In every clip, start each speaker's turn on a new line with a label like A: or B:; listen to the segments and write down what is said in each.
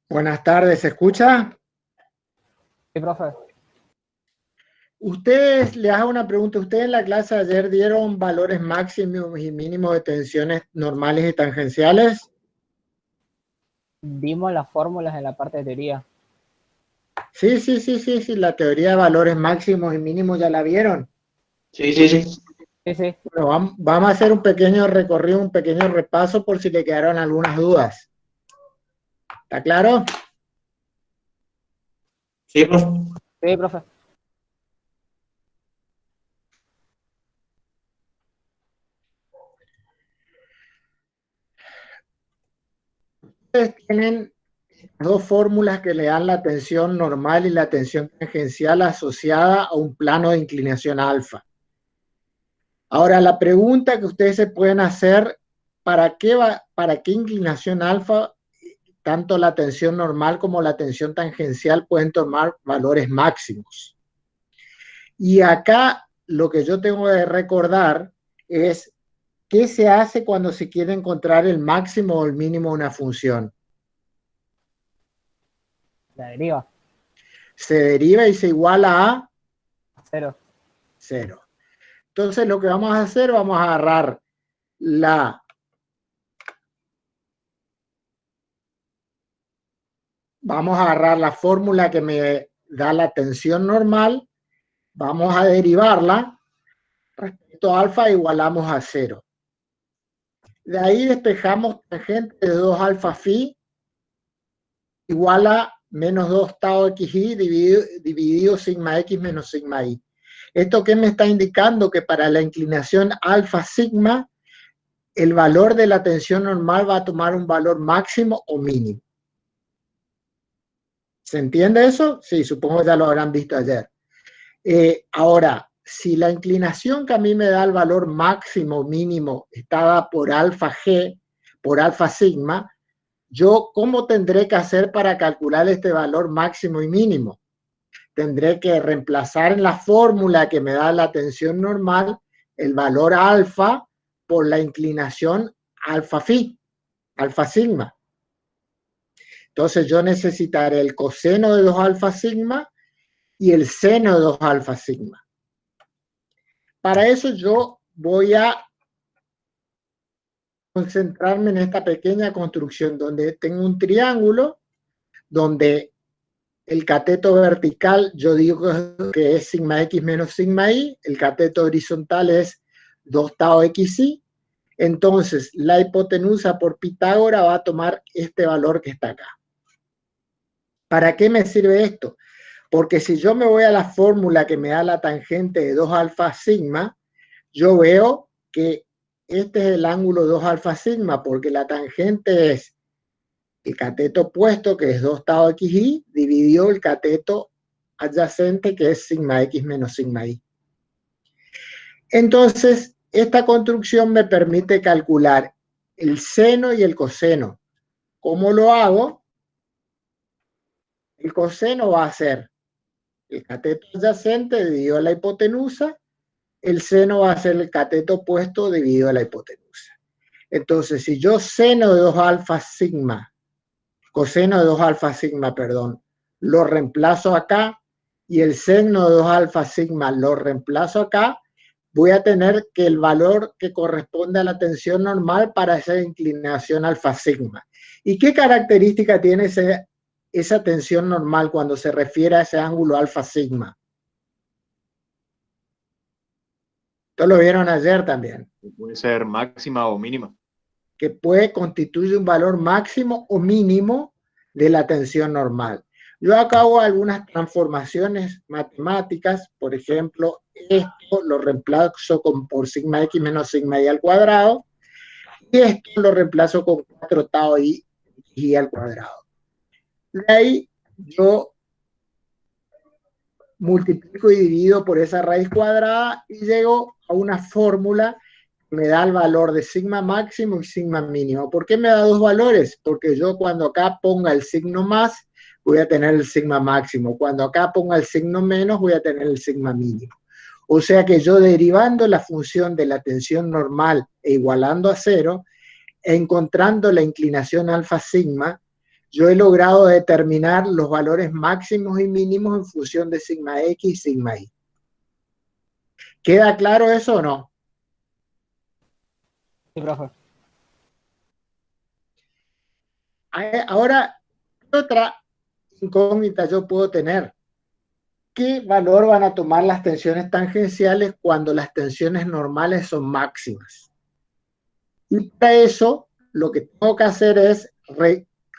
A: Buenas tardes, ¿se escucha?
B: Sí, profe.
A: Ustedes, les hago una pregunta. ¿Ustedes en la clase de ayer dieron valores máximos y mínimos de tensiones normales y tangenciales?
B: Vimos las fórmulas en la parte de teoría.
A: Sí, la teoría de valores máximos y mínimos ya la vieron.
C: Sí, sí, sí.
B: Sí, sí.
A: Bueno, vamos a hacer un pequeño recorrido, un pequeño repaso por si le quedaron algunas dudas. ¿Está claro?
C: Sí, profe.
B: Sí, profe.
A: Ustedes tienen dos fórmulas que le dan la tensión normal y la tensión tangencial asociada a un plano de inclinación alfa. Ahora, la pregunta que ustedes se pueden hacer, para qué inclinación alfa, tanto la tensión normal como la tensión tangencial pueden tomar valores máximos? Y acá lo que yo tengo que recordar es qué se hace cuando se quiere encontrar el máximo o el mínimo de una función.
B: La deriva.
A: Se deriva y se iguala a
B: Cero.
A: cero. Entonces lo que vamos a hacer, vamos a agarrar la fórmula que me da la tensión normal, vamos a derivarla respecto a alfa, igualamos a cero. De ahí despejamos tangente de 2 alfa phi igual a menos 2 tau xi dividido sigma x menos sigma y. ¿Esto qué me está indicando? Que para la inclinación alfa sigma, el valor de la tensión normal va a tomar un valor máximo o mínimo. ¿Se entiende eso? Sí, supongo que ya lo habrán visto ayer. Ahora, si la inclinación que a mí me da el valor máximo o mínimo está dada por alfa g, por alfa sigma, yo ¿cómo tendré que hacer para calcular este valor máximo y mínimo? Tendré que reemplazar en la fórmula que me da la tensión normal el valor alfa por la inclinación alfa phi, alfa sigma. Entonces yo necesitaré el coseno de 2 alfa sigma y el seno de 2 alfa sigma. Para eso yo voy a concentrarme en esta pequeña construcción donde tengo un triángulo donde el cateto vertical yo digo que es sigma x menos sigma y, el cateto horizontal es 2 tau xi. Entonces la hipotenusa por Pitágoras va a tomar este valor que está acá. ¿Para qué me sirve esto? Porque si yo me voy a la fórmula que me da la tangente de 2 alfa sigma, yo veo que este es el ángulo 2 alfa sigma, porque la tangente es el cateto opuesto, que es 2 tau xi, dividido el cateto adyacente, que es sigma x menos sigma y. Entonces, esta construcción me permite calcular el seno y el coseno. ¿Cómo lo hago? El coseno va a ser el cateto adyacente dividido a la hipotenusa, el seno va a ser el cateto opuesto dividido a la hipotenusa. Entonces, si yo seno de 2 alfa sigma, coseno de 2 alfa sigma, perdón, lo reemplazo acá y el seno de 2 alfa sigma lo reemplazo acá, voy a tener que el valor que corresponde a la tensión normal para esa inclinación alfa sigma. ¿Y qué característica tiene esa tensión normal cuando se refiere a ese ángulo alfa sigma? Esto lo vieron ayer también.
C: Puede ser máxima o mínima.
A: Que puede constituir un valor máximo o mínimo de la tensión normal. Yo acá hago algunas transformaciones matemáticas, por ejemplo, esto lo reemplazo por sigma x menos sigma y al cuadrado, y esto lo reemplazo con 4 tau y al cuadrado. De ahí yo multiplico y divido por esa raíz cuadrada y llego a una fórmula que me da el valor de sigma máximo y sigma mínimo. ¿Por qué me da dos valores? Porque yo cuando acá ponga el signo más, voy a tener el sigma máximo. Cuando acá ponga el signo menos, voy a tener el sigma mínimo. O sea que yo derivando la función de la tensión normal e igualando a cero, encontrando la inclinación alfa sigma, yo he logrado determinar los valores máximos y mínimos en función de sigma X y sigma Y. ¿Queda claro eso o no?
B: Sí, profe.
A: Ahora, ¿qué otra incógnita yo puedo tener? ¿Qué valor van a tomar las tensiones tangenciales cuando las tensiones normales son máximas? Y para eso, lo que tengo que hacer es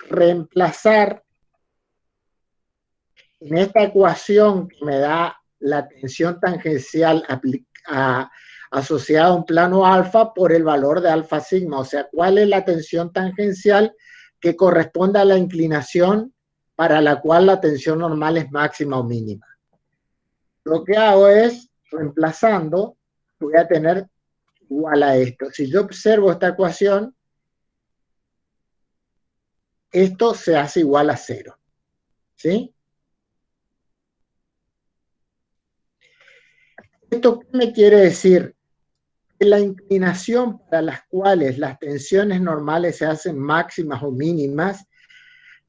A: reemplazar en esta ecuación que me da la tensión tangencial asociada a un plano alfa por el valor de alfa sigma. O sea, ¿cuál es la tensión tangencial que corresponde a la inclinación para la cual la tensión normal es máxima o mínima? Lo que hago es, reemplazando, voy a tener igual a esto. Si yo observo esta ecuación, esto se hace igual a 0. ¿Sí? ¿Esto qué me quiere decir? Que la inclinación para las cuales las tensiones normales se hacen máximas o mínimas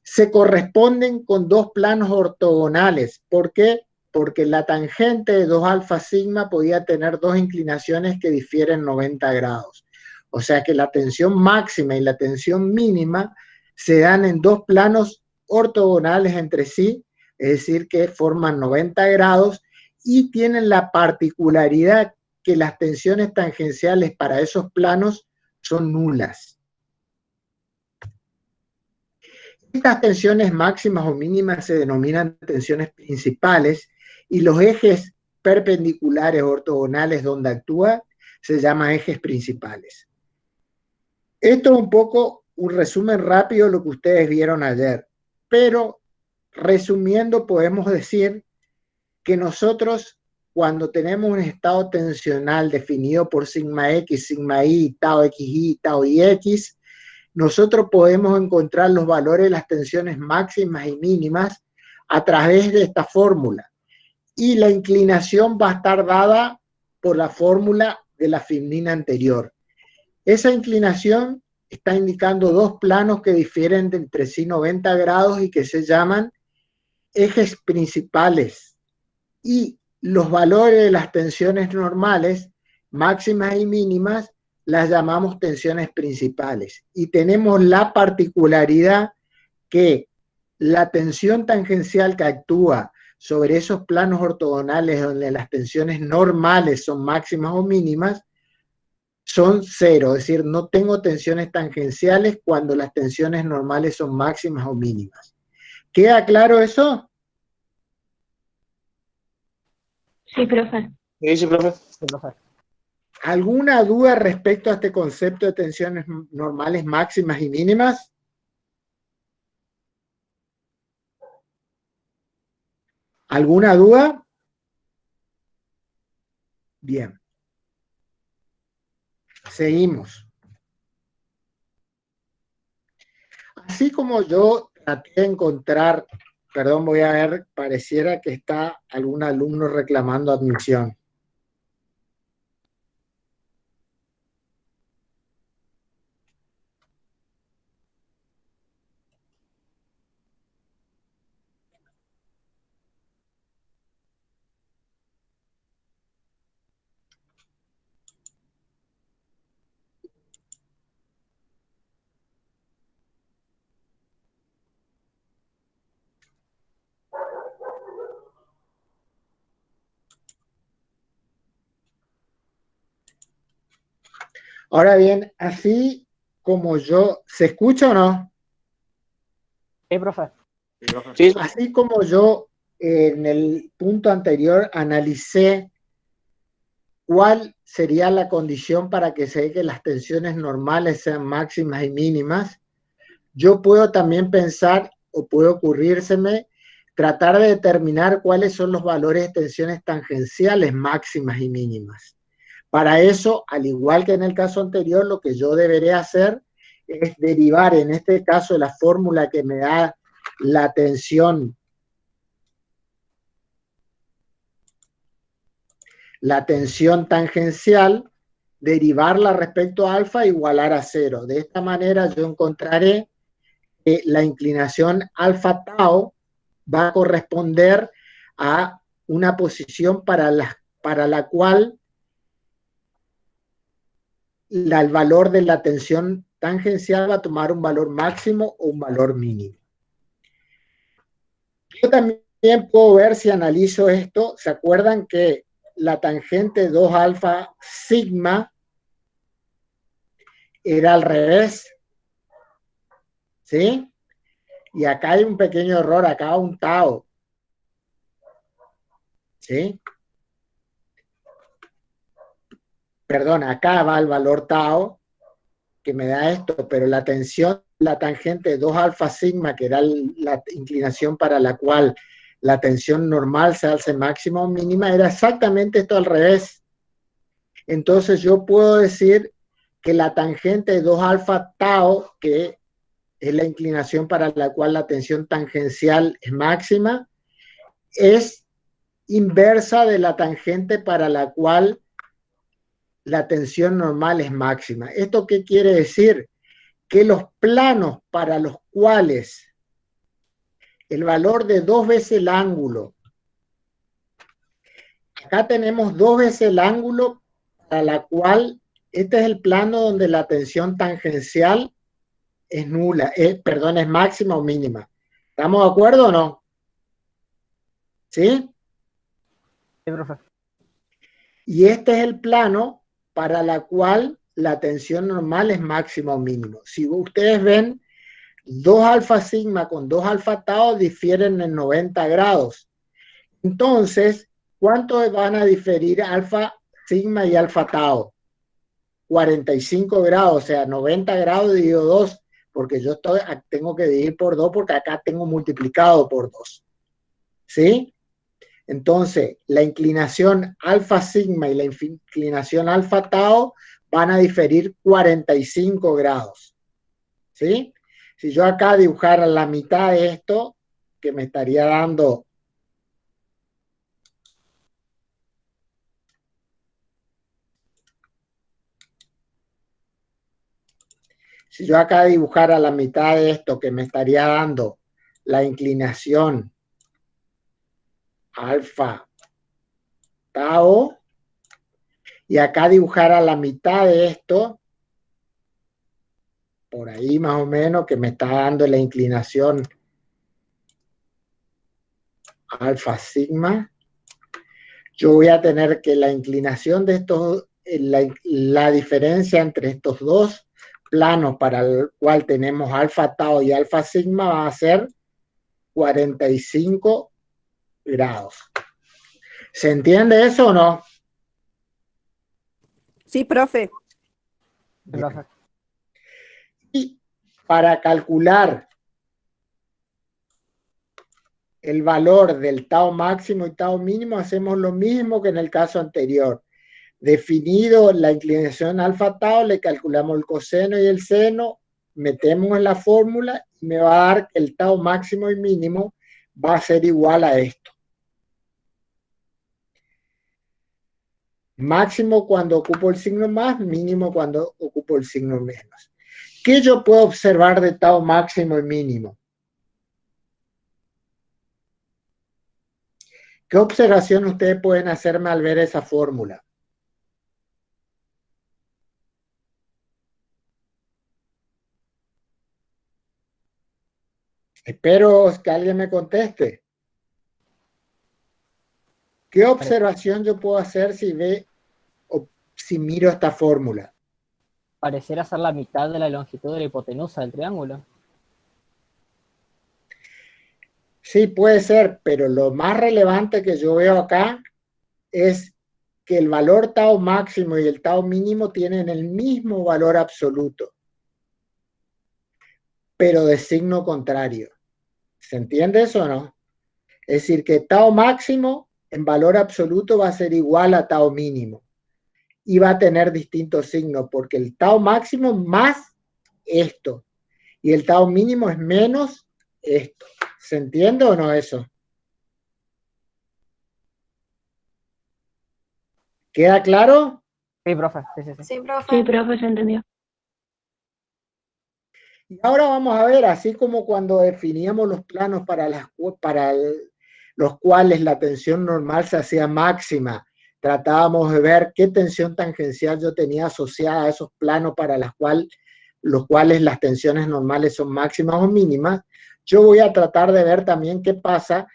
A: se corresponden con dos planos ortogonales. ¿Por qué? Porque la tangente de 2 alfa sigma podía tener dos inclinaciones que difieren 90 grados. O sea que la tensión máxima y la tensión mínima se dan en dos planos ortogonales entre sí, es decir, que forman 90 grados y tienen la particularidad que las tensiones tangenciales para esos planos son nulas. Estas tensiones máximas o mínimas se denominan tensiones principales y los ejes perpendiculares ortogonales donde actúa se llaman ejes principales. Esto es un poco un resumen rápido de lo que ustedes vieron ayer, pero resumiendo podemos decir que nosotros cuando tenemos un estado tensional definido por sigma X, sigma Y, tau XY, tau YX, nosotros podemos encontrar los valores de las tensiones máximas y mínimas a través de esta fórmula. Y la inclinación va a estar dada por la fórmula de la fibnina anterior. Esa inclinación está indicando dos planos que difieren de entre sí 90 grados y que se llaman ejes principales. Y los valores de las tensiones normales, máximas y mínimas, las llamamos tensiones principales. Y tenemos la particularidad que la tensión tangencial que actúa sobre esos planos ortogonales donde las tensiones normales son máximas o mínimas, son 0, es decir, no tengo tensiones tangenciales cuando las tensiones normales son máximas o mínimas. ¿Queda claro eso?
D: Sí, profe.
C: Sí, profe.
B: Sí, profe.
A: ¿Alguna duda respecto a este concepto de tensiones normales máximas y mínimas? ¿Alguna duda? Bien. Seguimos. Así como yo traté de encontrar, perdón, voy a ver, pareciera que está algún alumno reclamando admisión. Ahora bien, así como yo, ¿se escucha o no?
B: Sí, profe.
C: Sí,
A: Así como yo en el punto anterior analicé cuál sería la condición para que se dé que las tensiones normales sean máximas y mínimas, yo puedo también pensar, o puede ocurrírseme, tratar de determinar cuáles son los valores de tensiones tangenciales máximas y mínimas. Para eso, al igual que en el caso anterior, lo que yo deberé hacer es derivar, en este caso, la fórmula que me da la tensión tangencial, derivarla respecto a alfa e igualar a 0. De esta manera yo encontraré que la inclinación alfa tau va a corresponder a una posición para la cual el valor de la tensión tangencial va a tomar un valor máximo o un valor mínimo. Yo también puedo ver, si analizo esto, ¿se acuerdan que la tangente 2 alfa sigma era al revés? ¿Sí? Y acá hay un pequeño error, acá un tau. ¿Sí? Perdón, acá va el valor tau que me da esto, pero la tensión, la tangente 2 alfa sigma, que era la inclinación para la cual la tensión normal se hace máxima o mínima, era exactamente esto al revés. Entonces yo puedo decir que la tangente 2 alfa tau, que es la inclinación para la cual la tensión tangencial es máxima, es inversa de la tangente para la cual la tensión normal es máxima. ¿Esto qué quiere decir? Que los planos para los cuales el valor de 2 veces el ángulo, acá tenemos 2 veces el ángulo para la cual este es el plano donde la tensión tangencial es nula, perdón, es máxima o mínima. ¿Estamos de acuerdo o no? ¿Sí?
B: Sí, profe.
A: Y este es el plano para la cual la tensión normal es máxima o mínima. Si ustedes ven, 2 alfa sigma con 2 alfa tau difieren en 90 grados. Entonces, ¿cuánto van a diferir alfa sigma y alfa tau? 45 grados, o sea, 90 grados dividido 2, porque yo tengo que dividir por 2 porque acá tengo multiplicado por 2. ¿Sí? Entonces, la inclinación alfa sigma y la inclinación alfa tau van a diferir 45 grados. ¿Sí? Si yo acá dibujara la mitad de esto, que me estaría dando si yo acá dibujara la mitad de esto, que me estaría dando la inclinación alfa tau, y acá dibujara la mitad de esto, por ahí más o menos, que me está dando la inclinación alfa sigma, yo voy a tener que la inclinación de estos, la diferencia entre estos dos planos para el cual tenemos alfa tau y alfa sigma va a ser 45 grados. ¿Se entiende eso o no?
E: Sí, profe.
B: Sí, profe.
A: Y para calcular el valor del tau máximo y tau mínimo hacemos lo mismo que en el caso anterior. Definido la inclinación alfa tau, le calculamos el coseno y el seno, metemos en la fórmula y me va a dar que el tau máximo y mínimo va a ser igual a esto. Máximo cuando ocupo el signo más, mínimo cuando ocupo el signo menos. ¿Qué yo puedo observar de tau máximo y mínimo? ¿Qué observación ustedes pueden hacerme al ver esa fórmula? Espero que alguien me conteste. ¿Qué observación yo puedo hacer si miro esta fórmula?
B: Pareciera ser la mitad de la longitud de la hipotenusa del triángulo.
A: Sí, puede ser, pero lo más relevante que yo veo acá es que el valor tau máximo y el tau mínimo tienen el mismo valor absoluto, pero de signo contrario. ¿Se entiende eso o no? Es decir, que tau máximo en valor absoluto va a ser igual a tau mínimo y va a tener distintos signos, porque el tau máximo más esto y el tau mínimo es menos esto. ¿Se entiende o no eso? ¿Queda claro?
B: Sí, profe. Sí, sí, sí.
D: Sí, profe, se entendió.
A: Y ahora vamos a ver, así como cuando definíamos los planos para los cuales la tensión normal se hacía máxima, tratábamos de ver qué tensión tangencial yo tenía asociada a esos planos para los cuales las tensiones normales son máximas o mínimas. Yo voy a tratar de ver también qué pasa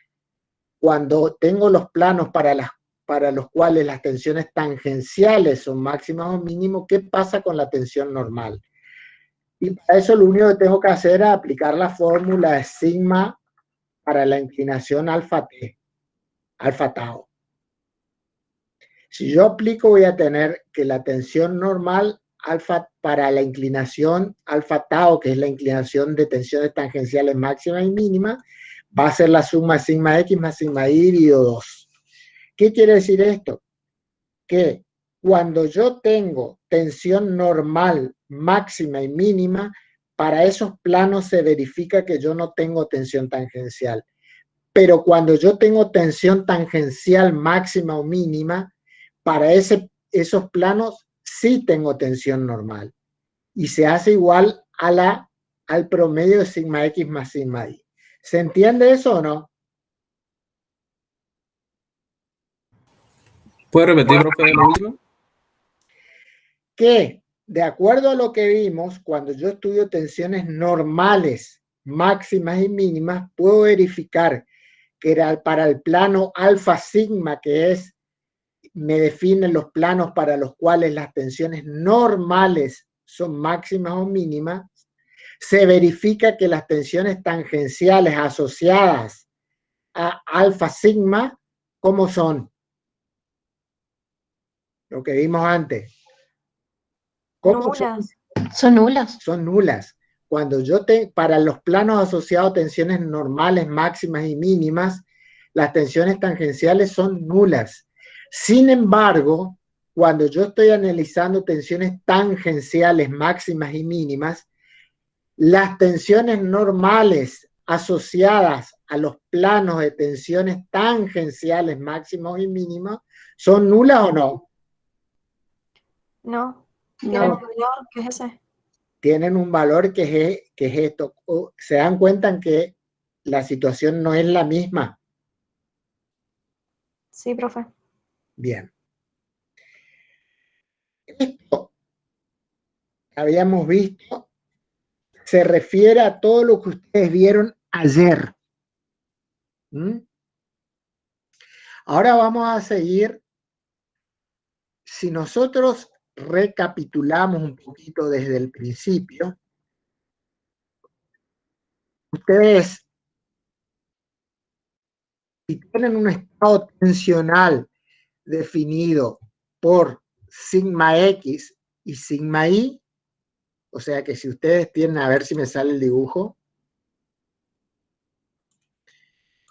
A: cuando tengo los planos para los cuales las tensiones tangenciales son máximas o mínimas, qué pasa con la tensión normal. Y para eso lo único que tengo que hacer es aplicar la fórmula de sigma para la inclinación alfa t, alfa tau. Si yo aplico, voy a tener que la tensión normal alfa para la inclinación alfa tau, que es la inclinación de tensiones tangenciales máximas y mínimas, va a ser la suma sigma x más sigma y dividido 2. ¿Qué quiere decir esto? Que cuando yo tengo tensión normal máxima y mínima, para esos planos se verifica que yo no tengo tensión tangencial. Pero cuando yo tengo tensión tangencial máxima o mínima, para esos planos sí tengo tensión normal. Y se hace igual al promedio de sigma x más sigma y. ¿Se entiende eso o no?
E: ¿Puede repetir, profe, lo último?
A: Que de acuerdo a lo que vimos, cuando yo estudio tensiones normales, máximas y mínimas, puedo verificar que para el plano alfa sigma, que me definen los planos para los cuales las tensiones normales son máximas o mínimas, se verifica que las tensiones tangenciales asociadas a alfa sigma, ¿cómo son? Lo que vimos antes. ¿Cómo son?
D: Son nulas.
A: Son nulas. Cuando para los planos asociados a tensiones normales, máximas y mínimas, las tensiones tangenciales son nulas. Sin embargo, cuando yo estoy analizando tensiones tangenciales máximas y mínimas, las tensiones normales asociadas a los planos de tensiones tangenciales máximas y mínimas, ¿son nulas o no?
F: No, tiene
A: No.
F: un valor que es ese.
A: Tienen un valor que es esto. Se dan cuenta que la situación no es la misma.
F: Sí, profe.
A: Bien. Esto habíamos visto, se refiere a todo lo que ustedes vieron ayer. Ahora vamos a seguir. Si nosotros recapitulamos un poquito desde el principio, ustedes, si tienen un estado tensional definido por sigma X y sigma Y, o sea que si ustedes tienen, a ver si me sale el dibujo,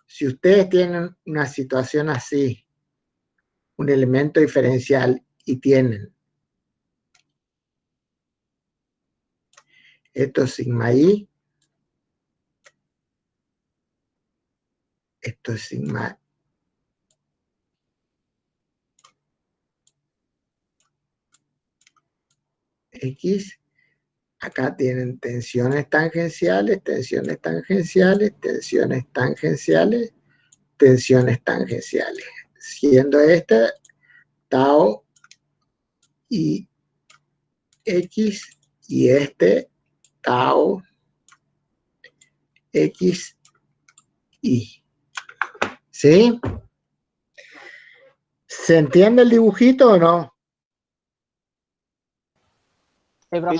A: si ustedes tienen una situación así, un elemento diferencial y tienen esto es sigma Y, esto es sigma X, acá tienen tensiones tangenciales, tensiones tangenciales, tensiones tangenciales, tensiones tangenciales, siendo este tau y X y este tau X y. ¿Sí? ¿Se entiende el dibujito o no?
B: Sí, profe.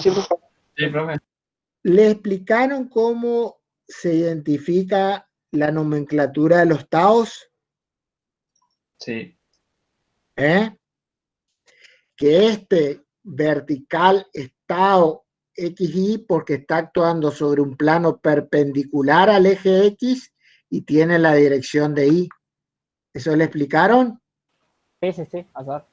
C: Sí, profe.
A: ¿Le explicaron cómo se identifica la nomenclatura de los taos?
C: Sí.
A: ¿Eh? Que este vertical es tau XY porque está actuando sobre un plano perpendicular al eje X y tiene la dirección de Y. ¿Eso le explicaron?
B: Sí, azar.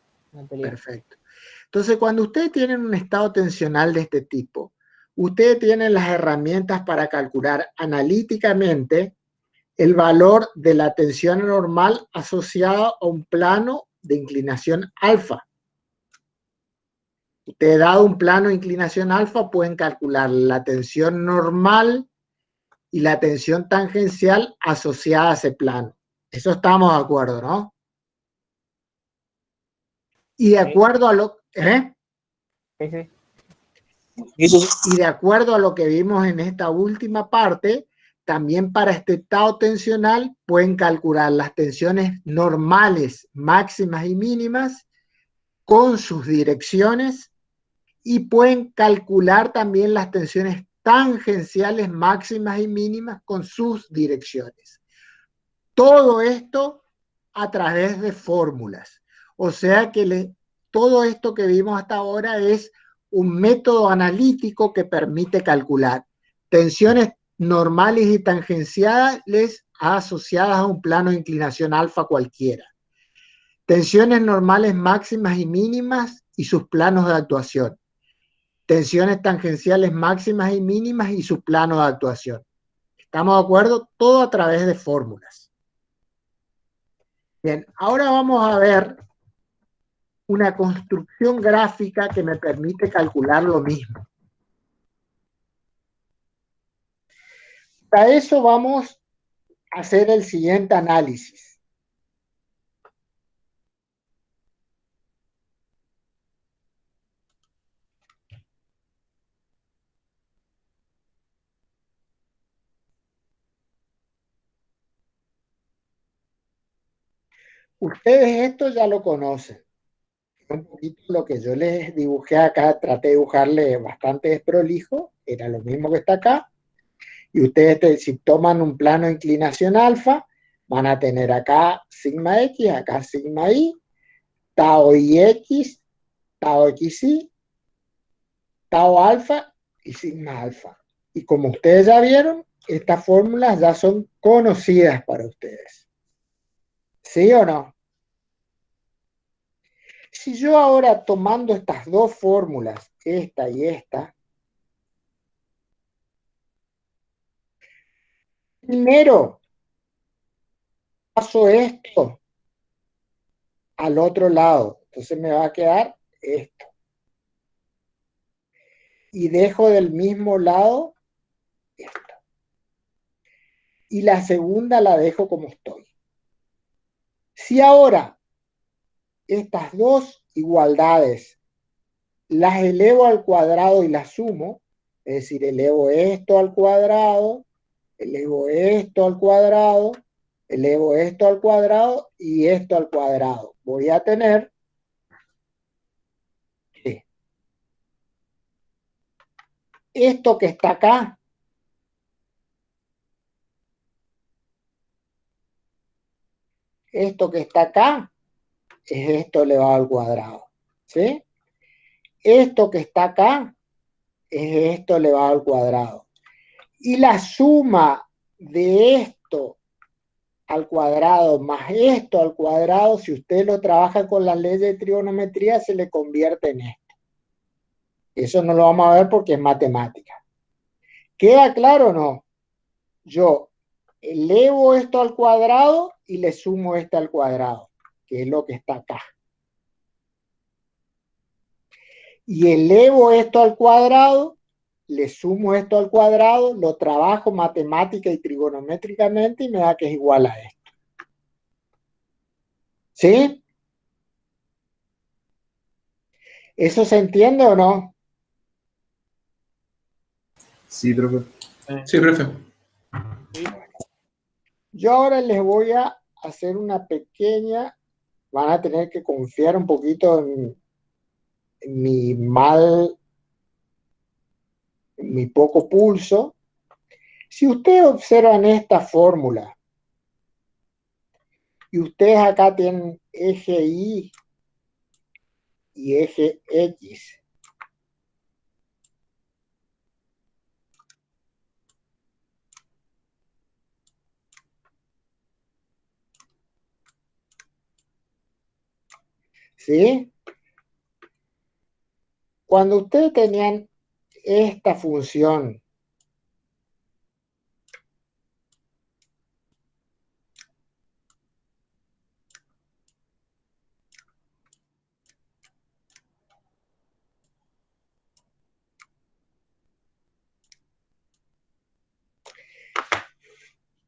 A: Perfecto. Entonces, cuando ustedes tienen un estado tensional de este tipo, ustedes tienen las herramientas para calcular analíticamente el valor de la tensión normal asociada a un plano de inclinación alfa. Ustedes, dado un plano de inclinación alfa, pueden calcular la tensión normal y la tensión tangencial asociada a ese plano. Eso estamos de acuerdo, ¿no? Y de acuerdo a lo...
B: Sí, sí.
A: Y de acuerdo a lo que vimos en esta última parte, también para este estado tensional pueden calcular las tensiones normales, máximas y mínimas con sus direcciones y pueden calcular también las tensiones tangenciales máximas y mínimas con sus direcciones. Todo esto a través de fórmulas. O sea que todo esto que vimos hasta ahora es un método analítico que permite calcular tensiones normales y tangenciales asociadas a un plano de inclinación alfa cualquiera, tensiones normales máximas y mínimas y sus planos de actuación, tensiones tangenciales máximas y mínimas y sus planos de actuación. ¿Estamos de acuerdo? Todo a través de fórmulas. Bien, ahora vamos a ver una construcción gráfica que me permite calcular lo mismo. Para eso vamos a hacer el siguiente análisis. Ustedes esto ya lo conocen. Un poquito lo que yo les dibujé acá, traté de dibujarle bastante desprolijo, era lo mismo que está acá. Y ustedes, si toman un plano de inclinación alfa, van a tener acá sigma x, acá sigma y, tau y x, tau xy, tau alfa y sigma alfa. Y como ustedes ya vieron, estas fórmulas ya son conocidas para ustedes. ¿Sí o no? Si yo ahora tomando estas dos fórmulas, esta y esta, primero paso esto al otro lado, entonces me va a quedar esto. Y dejo del mismo lado esto. Y la segunda la dejo como estoy. Si ahora estas dos igualdades las elevo al cuadrado y las sumo, es decir, elevo esto al cuadrado, elevo esto al cuadrado, elevo esto al cuadrado y esto al cuadrado. Voy a tener que esto que está acá, esto que está acá, es esto elevado al cuadrado. ¿Sí? Esto que está acá, es esto elevado al cuadrado. Y la suma de esto al cuadrado más esto al cuadrado, si usted lo trabaja con las leyes de trigonometría, se le convierte en esto. Eso no lo vamos a ver porque es matemática. ¿Queda claro o no? Yo elevo esto al cuadrado y le sumo esto al cuadrado, que es lo que está acá. Y elevo esto al cuadrado, le sumo esto al cuadrado, lo trabajo matemática y trigonométricamente y me da que es igual a esto. ¿Sí? ¿Eso se entiende o no?
E: Sí, profe.
C: Sí, profe.
A: Yo ahora les voy a hacer una pequeña, van a tener que confiar un poquito en mi poco pulso. Si ustedes observan esta fórmula y ustedes acá tienen eje Y y eje X, ¿sí? Cuando ustedes tenían esta función,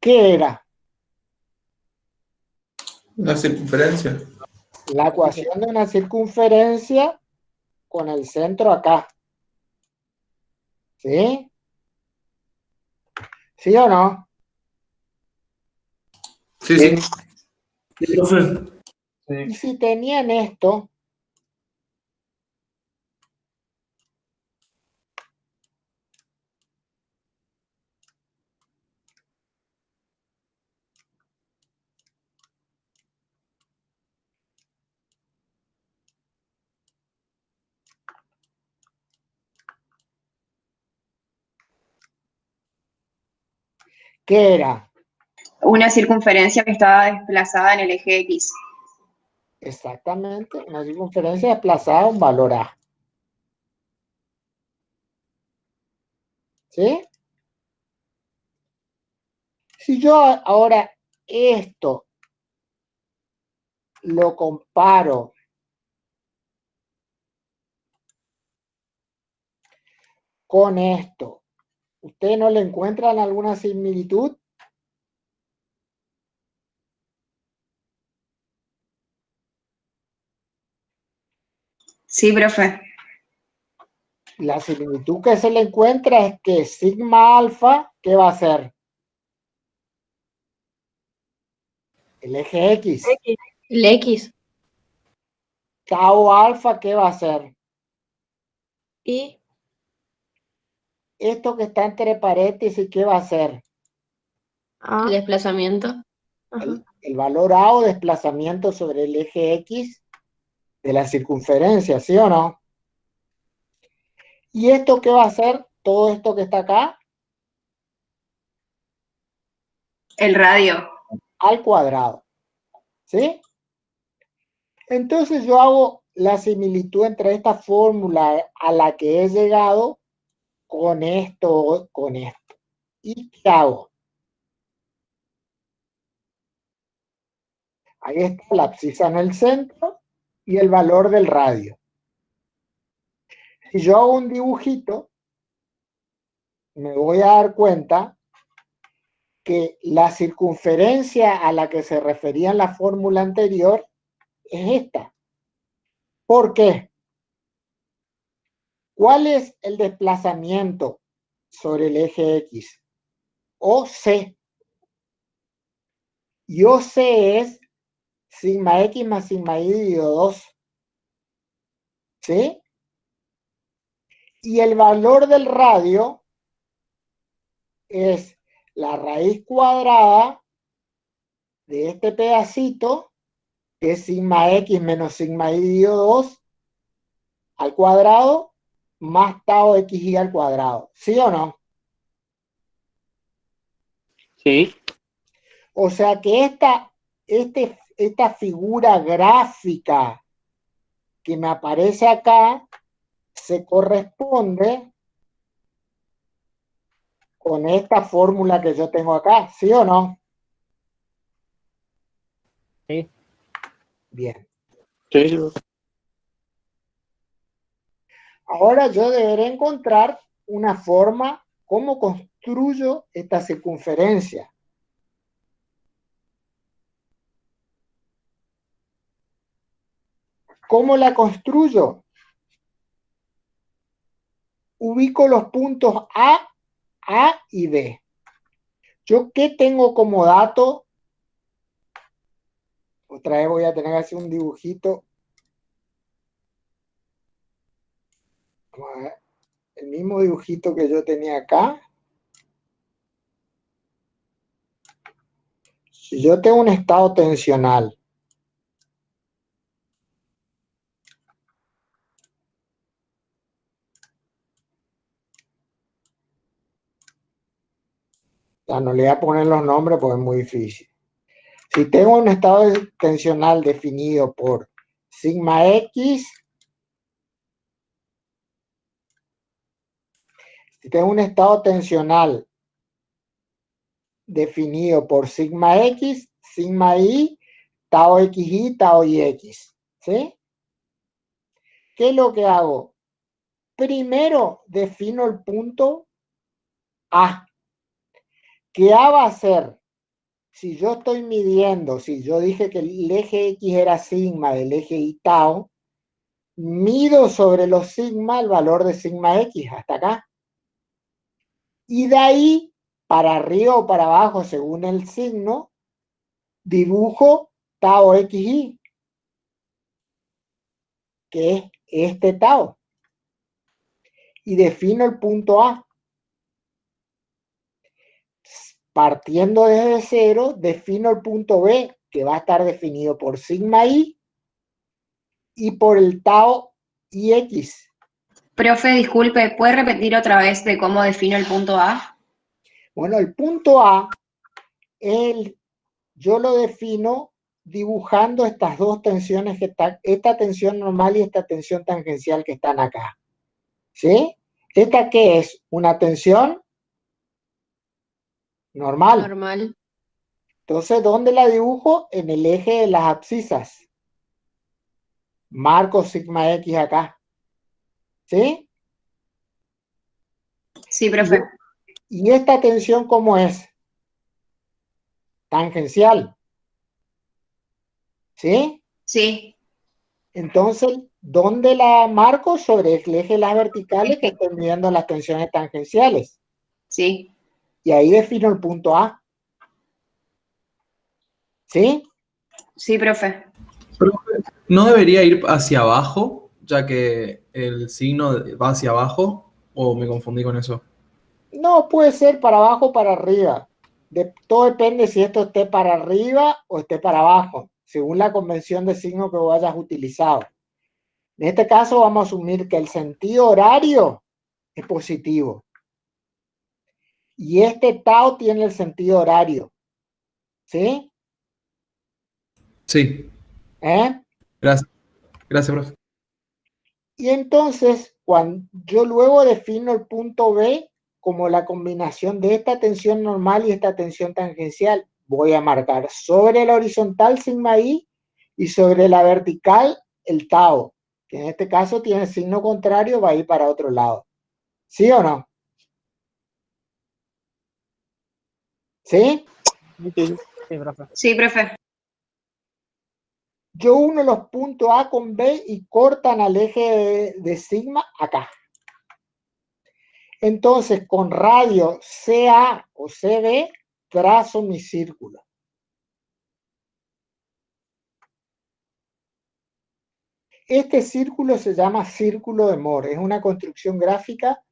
A: ¿Qué era?
E: La circunferencia.
A: La ecuación de una circunferencia con el centro acá. ¿Sí? ¿Sí o no?
E: Sí, sí. Sí, profe.
A: Y
C: Sí.
A: si tenían esto, ¿qué era?
F: Una circunferencia que estaba desplazada en el eje X.
A: Exactamente, una circunferencia desplazada a un valor A. ¿Sí? Si yo ahora esto lo comparo con esto, ¿ustedes no le encuentran alguna similitud?
F: Sí, profe.
A: La similitud que se le encuentra es que sigma alfa, ¿qué va a ser? El eje X.
D: El X.
A: Tau alfa, ¿qué va a ser?
D: Y
A: Esto que está entre paréntesis, ¿qué va a ser?
D: A. El desplazamiento.
A: El valor A o desplazamiento sobre el eje X de la circunferencia, ¿sí o no? ¿Y esto qué va a ser? Todo esto que está acá,
F: El radio.
A: al cuadrado, ¿sí? Entonces yo hago la similitud entre esta fórmula a la que he llegado con esto, con esto. ¿Y qué hago? Ahí está la abscisa en el centro y el valor del radio. Si yo hago un dibujito, me voy a dar cuenta que la circunferencia a la que se refería en la fórmula anterior es esta. ¿Por qué? ¿Cuál es el desplazamiento sobre el eje X? OC. Y OC es sigma X más sigma Y dividido 2. ¿Sí? Y el valor del radio es la raíz cuadrada de este pedacito, que es sigma X menos sigma Y dividido 2 al cuadrado, más tau XY al cuadrado. ¿Sí o no?
G: Sí.
A: O sea que esta figura gráfica que me aparece acá se corresponde con esta fórmula que yo tengo acá, ¿sí o no?
B: Sí.
A: Bien.
G: Sí.
A: Ahora yo deberé encontrar una forma, cómo construyo esta circunferencia. ¿Cómo la construyo? Ubico los puntos A y B. ¿Yo qué tengo como dato? Otra vez voy a tener que hacer un dibujito. Vamos a ver. El mismo dibujito que yo tenía acá. Si yo tengo un estado tensional, ya no le voy a poner los nombres porque es muy difícil. Si tengo un estado tensional definido por sigma X, si tengo un estado tensional definido por sigma X, sigma Y, tau XY, tau YX, ¿sí? ¿Qué es lo que hago? Primero defino el punto A, que A va a ser si yo estoy midiendo, si yo dije que el eje X era sigma del eje Y tau, mido sobre los sigma el valor de sigma X hasta acá. Y de ahí, para arriba o para abajo, según el signo, dibujo tau XY, que es este tau. Y defino el punto A. Partiendo desde cero, defino el punto B, que va a estar definido por sigma I y por el tau IX.
F: Profe, disculpe, ¿puede repetir otra vez de cómo defino el punto A?
A: Bueno, el punto A, yo lo defino dibujando estas dos tensiones que están, esta tensión normal y esta tensión tangencial que están acá. ¿Sí? ¿Esta qué es? Una tensión normal.
D: Normal.
A: Entonces, ¿dónde la dibujo? En el eje de las abscisas. Marco sigma X acá. ¿Sí?
F: Sí, profe.
A: ¿Y esta tensión cómo es? Tangencial. ¿Sí?
F: Sí,
A: Entonces, ¿dónde la marco? Sobre el eje de las verticales que estoy midiendo las tensiones tangenciales.
F: sí.
A: Y ahí defino el punto A. ¿Sí?
F: Sí, profe.
E: ¿No debería ir hacia abajo, ya que el signo va hacia abajo? ¿O me confundí con eso?
A: No, puede ser para abajo o para arriba. Todo depende si esto esté para arriba o esté para abajo, según la convención de signo que vos hayas utilizado. En este caso vamos a asumir que el sentido horario es positivo. Y este tau tiene el sentido horario. ¿Sí?
E: Sí,
A: ¿Eh?
E: gracias. Gracias, profe.
A: Y entonces, cuando yo luego defino el punto B como la combinación de esta tensión normal y esta tensión tangencial, voy a marcar sobre la horizontal sigma I y sobre la vertical el tau, que en este caso tiene signo contrario, va a ir para otro lado. ¿Sí o no? ¿Sí?
B: Sí, profe.
F: Sí, profe.
A: Yo uno los puntos A con B y cortan al eje de sigma acá. Entonces, con radio CA o CB, trazo mi círculo. Este círculo se llama círculo de Moore. Es una construcción gráfica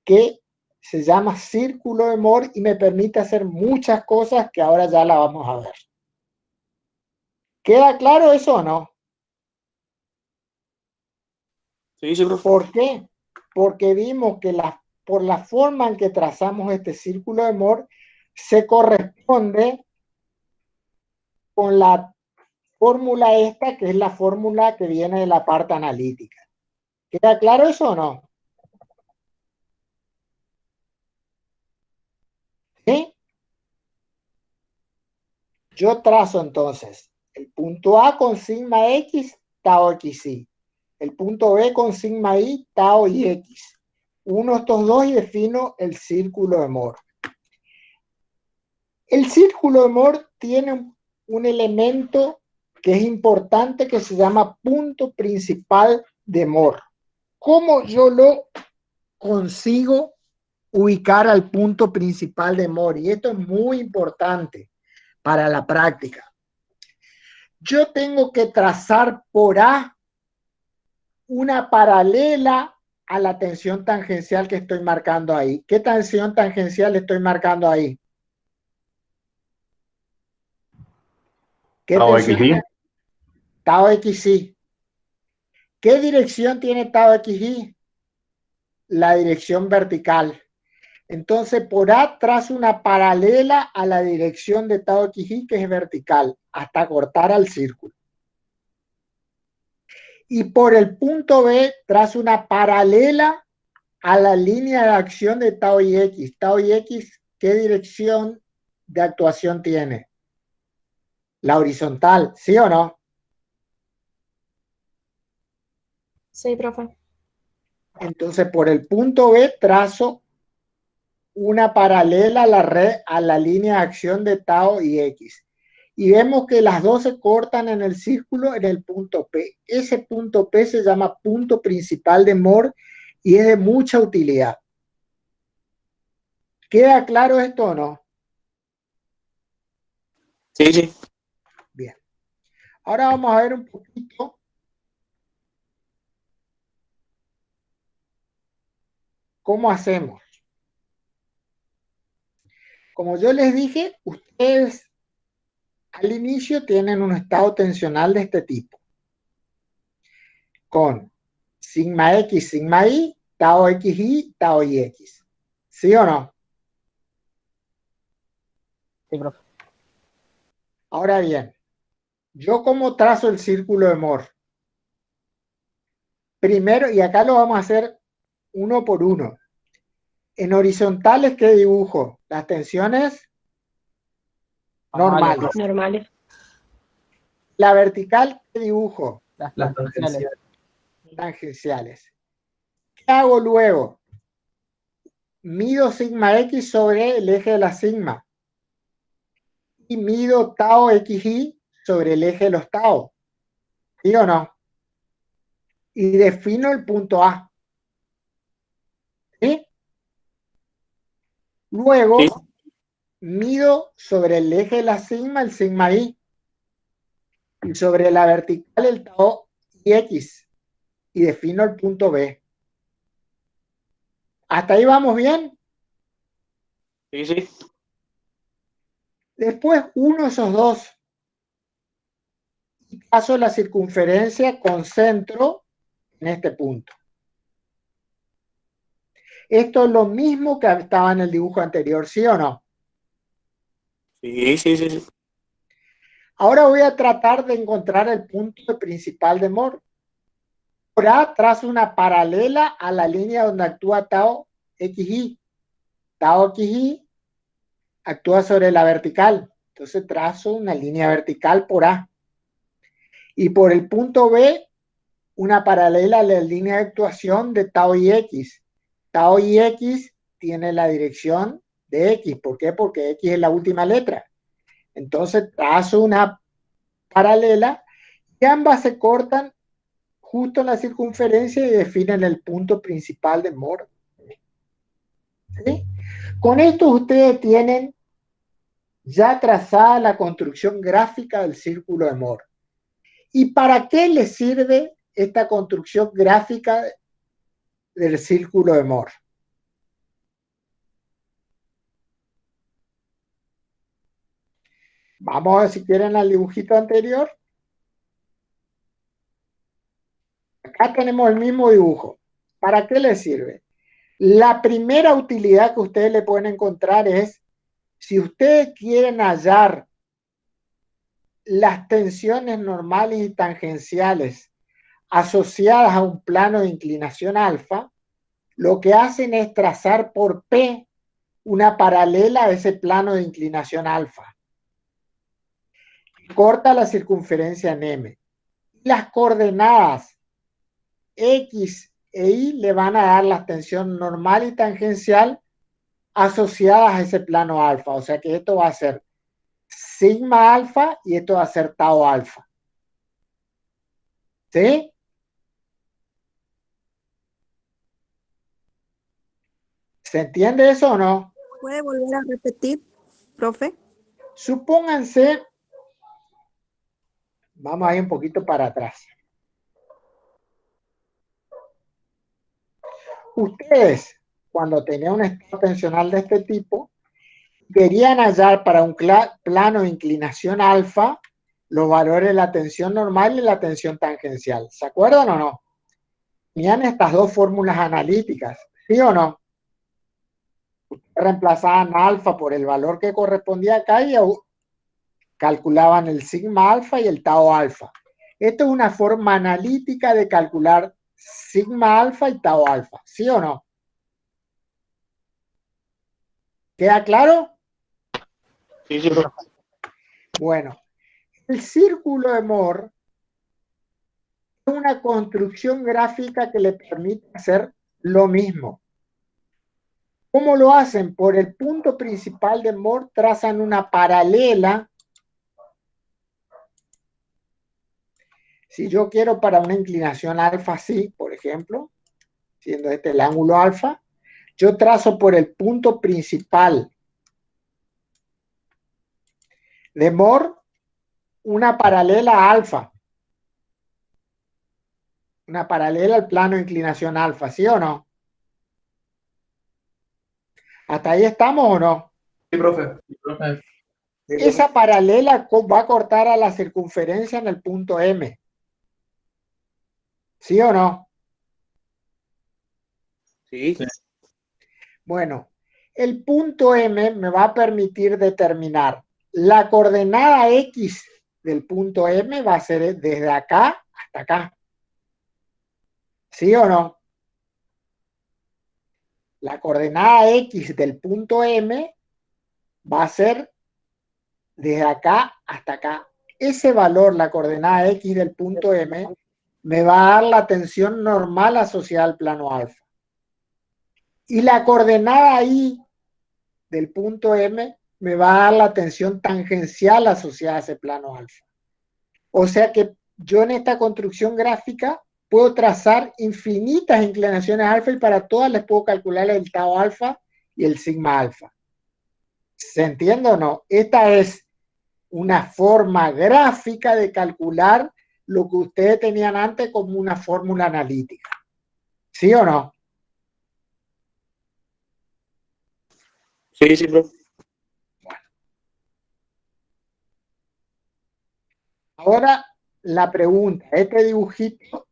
A: que se llama círculo de Moore y me permite hacer muchas cosas que ahora ya la vamos a ver. ¿Queda claro eso o no?
G: Sí, sí, profe.
A: ¿Por qué? Porque vimos que por la forma en que trazamos este círculo de Moore se corresponde con la fórmula esta, que es la fórmula que viene de la parte analítica. ¿Queda claro eso o no? ¿Sí? Yo trazo entonces el punto A con sigma X, tau XY. El punto B con sigma Y, tau y X. Uno de estos dos y defino el círculo de Moore. El círculo de Moore tiene un elemento que es importante que se llama punto principal de Moore. ¿Cómo yo lo consigo ubicar al punto principal de Moore? Y esto es muy importante para la práctica. Yo tengo que trazar por A una paralela a la tensión tangencial que estoy marcando ahí. ¿Qué tensión tangencial estoy marcando ahí? ¿Qué
G: Tau
A: tensión?
G: XY.
A: Tau XY. ¿Qué dirección tiene tau XY? La dirección vertical. Entonces, por A trazo una paralela a la dirección de tau XY, que es vertical, hasta cortar al círculo. Y por el punto B trazo una paralela a la línea de acción de tau y X. Tau y X, ¿qué dirección de actuación tiene? La horizontal, ¿sí o no?
D: Sí, profe.
A: Entonces, por el punto B trazo una paralela a la línea de acción de tau y X. Y vemos que las dos se cortan en el círculo en el punto P. Ese punto P se llama punto principal de Moore y es de mucha utilidad. ¿Queda claro esto o no?
G: Sí, sí.
A: Bien. Ahora vamos a ver un poquito cómo hacemos. Como yo les dije, ustedes al inicio tienen un estado tensional de este tipo, con sigma X, sigma Y, tau XY, tau IX. ¿Sí o no?
B: Sí, profe.
A: Ahora bien, ¿yo cómo trazo el círculo de Moore? Primero, y acá lo vamos a hacer uno por uno. En horizontales, ¿qué dibujo? Las tensiones normales.
D: Normales.
A: La vertical, ¿qué dibujo?
B: Las
E: Las
B: tangenciales.
E: tangenciales.
A: Tangenciales. ¿Qué hago luego? Mido sigma X sobre el eje de la sigma. Y mido tau XY sobre el eje de los tau. ¿Sí o no? Y defino el punto A. ¿Sí? Luego,
G: Sí.
A: mido sobre el eje de la sigma el sigma Y. Y sobre la vertical el tau y X. Y defino el punto B. ¿Hasta ahí vamos bien?
G: Sí, sí.
A: Después uno de esos dos. Y paso la circunferencia con centro en este punto. Esto es lo mismo que estaba en el dibujo anterior, ¿sí o no?
G: Sí, sí, sí, sí.
A: Ahora voy a tratar de encontrar el punto principal de Moore. Por A trazo una paralela a la línea donde actúa tau XY. Tau XY actúa sobre la vertical. Entonces trazo una línea vertical por A. Y por el punto B, una paralela a la línea de actuación de tau y X. Tau y X tiene la dirección de X. ¿Por qué? Porque X es la última letra. Entonces trazo una paralela y ambas se cortan justo en la circunferencia y definen el punto principal de Moore. ¿Sí? Con esto ustedes tienen ya trazada la construcción gráfica del círculo de Moore. ¿Y para qué les sirve esta construcción gráfica del círculo de Moore? Vamos a ver si quieren al dibujito anterior. Acá tenemos el mismo dibujo. ¿Para qué les sirve? La primera utilidad que ustedes le pueden encontrar es, si ustedes quieren hallar las tensiones normales y tangenciales asociadas a un plano de inclinación alfa, lo que hacen es trazar por P una paralela a ese plano de inclinación alfa. Corta la circunferencia en M. Las coordenadas X e Y le van a dar la tensión normal y tangencial asociadas a ese plano alfa. O sea que esto va a ser sigma alfa y esto va a ser tau alfa. ¿Sí? ¿Se entiende eso o no?
H: ¿Puede volver a repetir, profe?
A: Supónganse, vamos a ir un poquito para atrás. Ustedes, cuando tenían un estado tensional de este tipo, querían hallar para un plano de inclinación alfa los valores de la tensión normal y la tensión tangencial. ¿Se acuerdan o no? Tenían estas dos fórmulas analíticas, ¿sí o no? Reemplazaban alfa por el valor que correspondía acá y calculaban el sigma alfa y el tau alfa. Esto es una forma analítica de calcular sigma alfa y tau alfa, ¿sí o no? ¿Queda claro?
G: Sí, sí, profe.
A: Bueno, el círculo de Moore es una construcción gráfica que le permite hacer lo mismo. ¿Cómo lo hacen? Por el punto principal de Moore trazan una paralela. Si yo quiero para una inclinación alfa así, por ejemplo, siendo este el ángulo alfa, yo trazo por el punto principal de Moore una paralela a alfa. Una paralela al plano de inclinación alfa, ¿sí o no? ¿Hasta ahí estamos o no?
E: Sí, profe.
C: Sí, profe.
A: Esa paralela va a cortar a la circunferencia en el punto M. ¿Sí o no?
G: Sí.
A: Bueno, el punto M me va a permitir determinar la coordenada X del punto M va a ser desde acá hasta acá. ¿Sí o no? La coordenada X del punto M va a ser desde acá hasta acá. Ese valor, la coordenada X del punto M, me va a dar la tensión normal asociada al plano alfa. Y la coordenada Y del punto M me va a dar la tensión tangencial asociada a ese plano alfa. O sea que yo en esta construcción gráfica puedo trazar infinitas inclinaciones alfa y para todas les puedo calcular el tau alfa y el sigma alfa. ¿Se entiende o no? Esta es una forma gráfica de calcular lo que ustedes tenían antes como una fórmula analítica. ¿Sí o no?
G: Sí, sí, profe.
A: Ahora la pregunta, este dibujito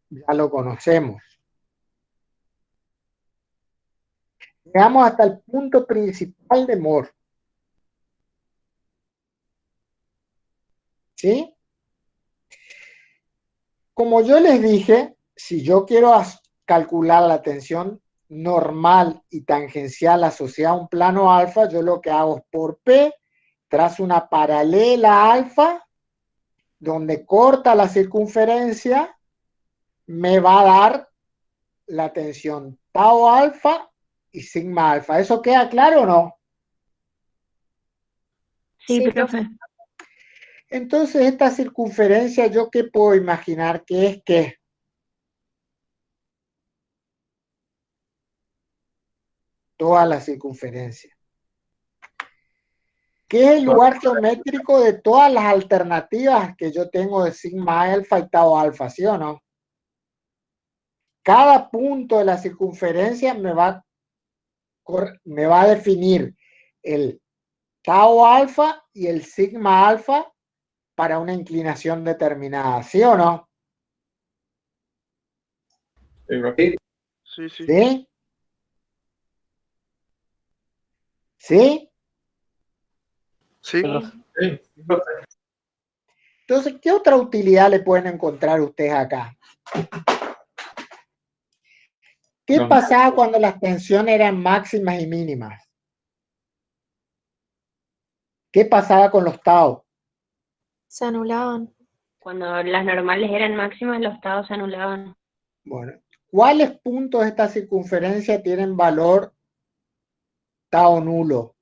A: ya lo conocemos. Llegamos hasta el punto principal de Moore. ¿Sí? Como yo les dije, si yo quiero calcular la tensión normal y tangencial asociada a un plano alfa, yo lo que hago es por P, trazo una paralela alfa, donde corta la circunferencia, me va a dar la tensión tau alfa y sigma alfa. ¿Eso queda claro o no?
D: Sí,
H: Sí,
D: profe.
A: Entonces, esta circunferencia, ¿yo qué puedo imaginar que es qué? Toda la circunferencia. ¿Qué es el lugar geométrico de todas las alternativas que yo tengo de sigma alfa y tau alfa, sí o no? Cada punto de la circunferencia me va a definir el tau alfa y el sigma alfa para una inclinación determinada, ¿sí o no?
C: Sí, profe.
G: Sí, sí.
A: ¿Sí? ¿Sí?
G: Sí.
C: Sí.
A: Entonces, ¿qué otra utilidad le pueden encontrar ustedes acá? ¿Qué
C: No.
A: pasaba cuando las tensiones eran máximas y mínimas? ¿Qué pasaba con los tau?
H: se anulaban.
D: Cuando las normales eran máximas, los taus se anulaban.
A: Bueno, ¿cuáles puntos de esta circunferencia tienen valor tau nulo?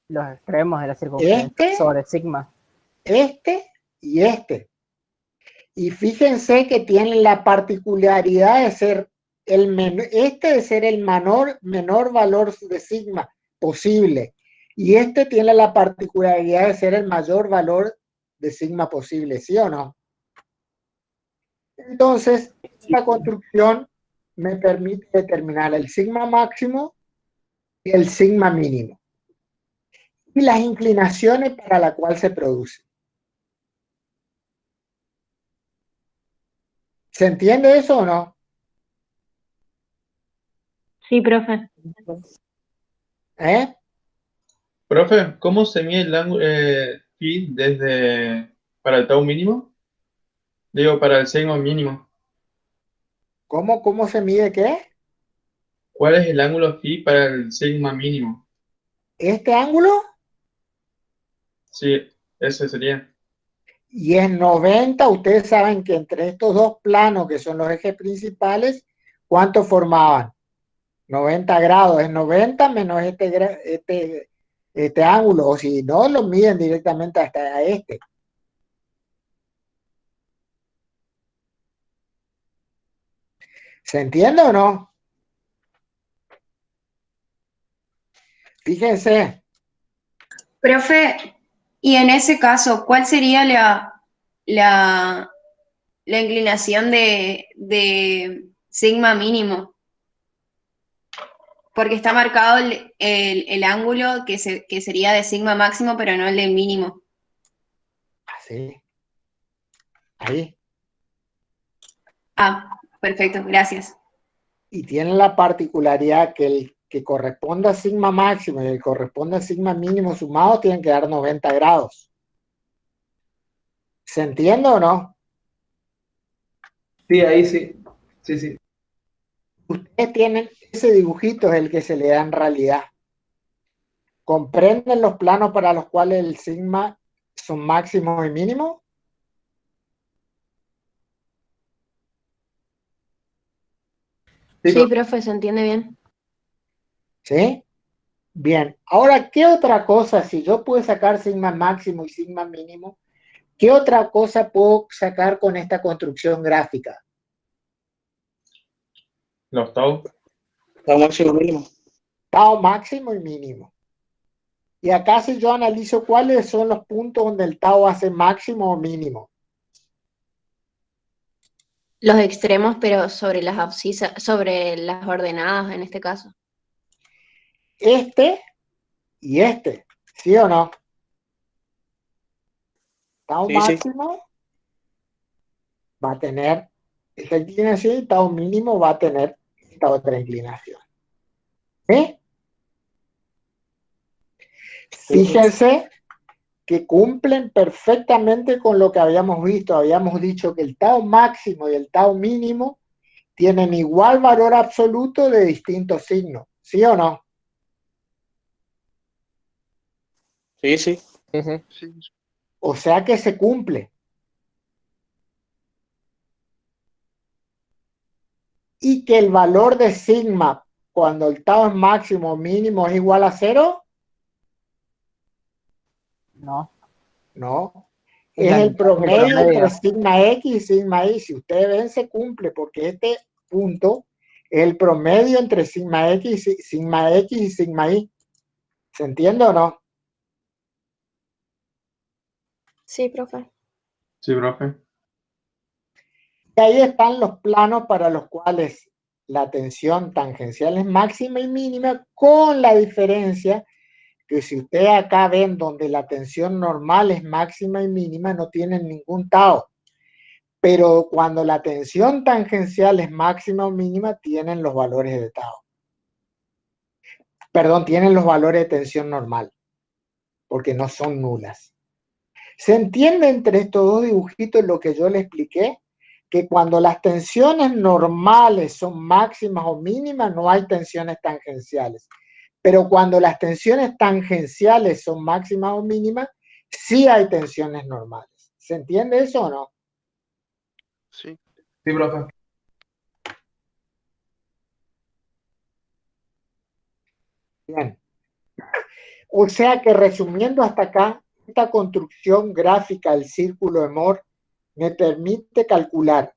B: Los extremos de la circunferencia
A: Este,
B: sobre sigma.
A: este y este. Y fíjense que tienen la particularidad de ser de ser el menor valor de sigma posible. Y este tiene la particularidad de ser el mayor valor de sigma posible, ¿sí o no? Entonces, esta construcción me permite determinar el sigma máximo y el sigma mínimo. Y las inclinaciones para la cual se produce. ¿Se entiende eso o no?
D: Sí, profe.
A: ¿Eh?
C: Profe, ¿cómo se mide el ángulo phi para el tau mínimo? Digo, para el sigma mínimo.
A: ¿Cómo se mide qué?
C: ¿Cuál es el ángulo phi para el sigma mínimo?
A: Este ángulo,
C: Sí, ese sería.
A: y es 90. Ustedes saben que entre estos dos planos, que son los ejes principales, ¿cuánto formaban? 90 grados, es 90 menos este ángulo, o si no, lo miden directamente hasta este. ¿Se entiende o no? Fíjense.
F: Profe, y en ese caso, ¿cuál sería la inclinación de sigma mínimo? Porque está marcado el ángulo que sería de sigma máximo, pero no el de mínimo.
A: Así. Ahí.
F: Ah, perfecto, gracias.
A: Y tiene la particularidad que el que corresponde a sigma máximo y el que corresponde a sigma mínimo sumados tienen que dar 90 grados. ¿Se entiende o no?
E: Sí, ahí sí. Sí, sí.
A: Ustedes tienen ese dibujito, es el que se le da en realidad. ¿Comprenden los planos para los cuales el sigma son máximo y mínimo?
E: Sí,
H: Sí, profe, se entiende bien.
A: ¿Sí? Bien. Ahora, ¿qué otra cosa? Si yo puedo sacar sigma máximo y sigma mínimo, ¿qué otra cosa puedo sacar con esta construcción gráfica?
C: Los tau.
G: Tau máximo mínimo.
A: Tau máximo y mínimo. Y acá si yo analizo cuáles son los puntos donde el tau hace máximo o mínimo.
H: Los extremos, pero sobre las abscisas, sobre las ordenadas en este caso.
A: Este y este, ¿sí o no? Tau
G: Sí, sí.
A: máximo va a tener esta inclinación y tau mínimo va a tener esta otra inclinación. ¿Sí? Fíjense que cumplen perfectamente con lo que habíamos visto. Habíamos dicho que el tau máximo y el tau mínimo tienen igual valor absoluto de distintos signos. ¿Sí o no?
G: Sí, sí.
B: Sí, sí.
G: Sí.
A: O sea que se cumple. Y que el valor de sigma cuando el tau es máximo o mínimo es igual a 0,
B: No.
A: no.
B: Es
A: Es
B: la
A: el
B: mitad del
A: promedio entre
B: promedio.
A: sigma X y sigma Y. Si ustedes ven, se cumple porque este punto es el promedio entre sigma X y sigma Y. ¿Se entiende o no?
H: Sí, profe.
C: Sí, profe.
A: Y ahí están los planos para los cuales la tensión tangencial es máxima y mínima, con la diferencia que si ustedes acá ven donde la tensión normal es máxima y mínima, no tienen ningún tau. Pero cuando la tensión tangencial es máxima o mínima, tienen los valores de tau. Perdón, tienen los valores de tensión normal, porque no son nulas. ¿Se entiende entre estos dos dibujitos lo que yo le expliqué? Que cuando las tensiones normales son máximas o mínimas, no hay tensiones tangenciales. Pero cuando las tensiones tangenciales son máximas o mínimas, sí hay tensiones normales. ¿Se entiende eso o no?
G: Sí.
E: Sí, profe.
A: Bien. O sea que resumiendo hasta acá, esta construcción gráfica del círculo de Moore me permite calcular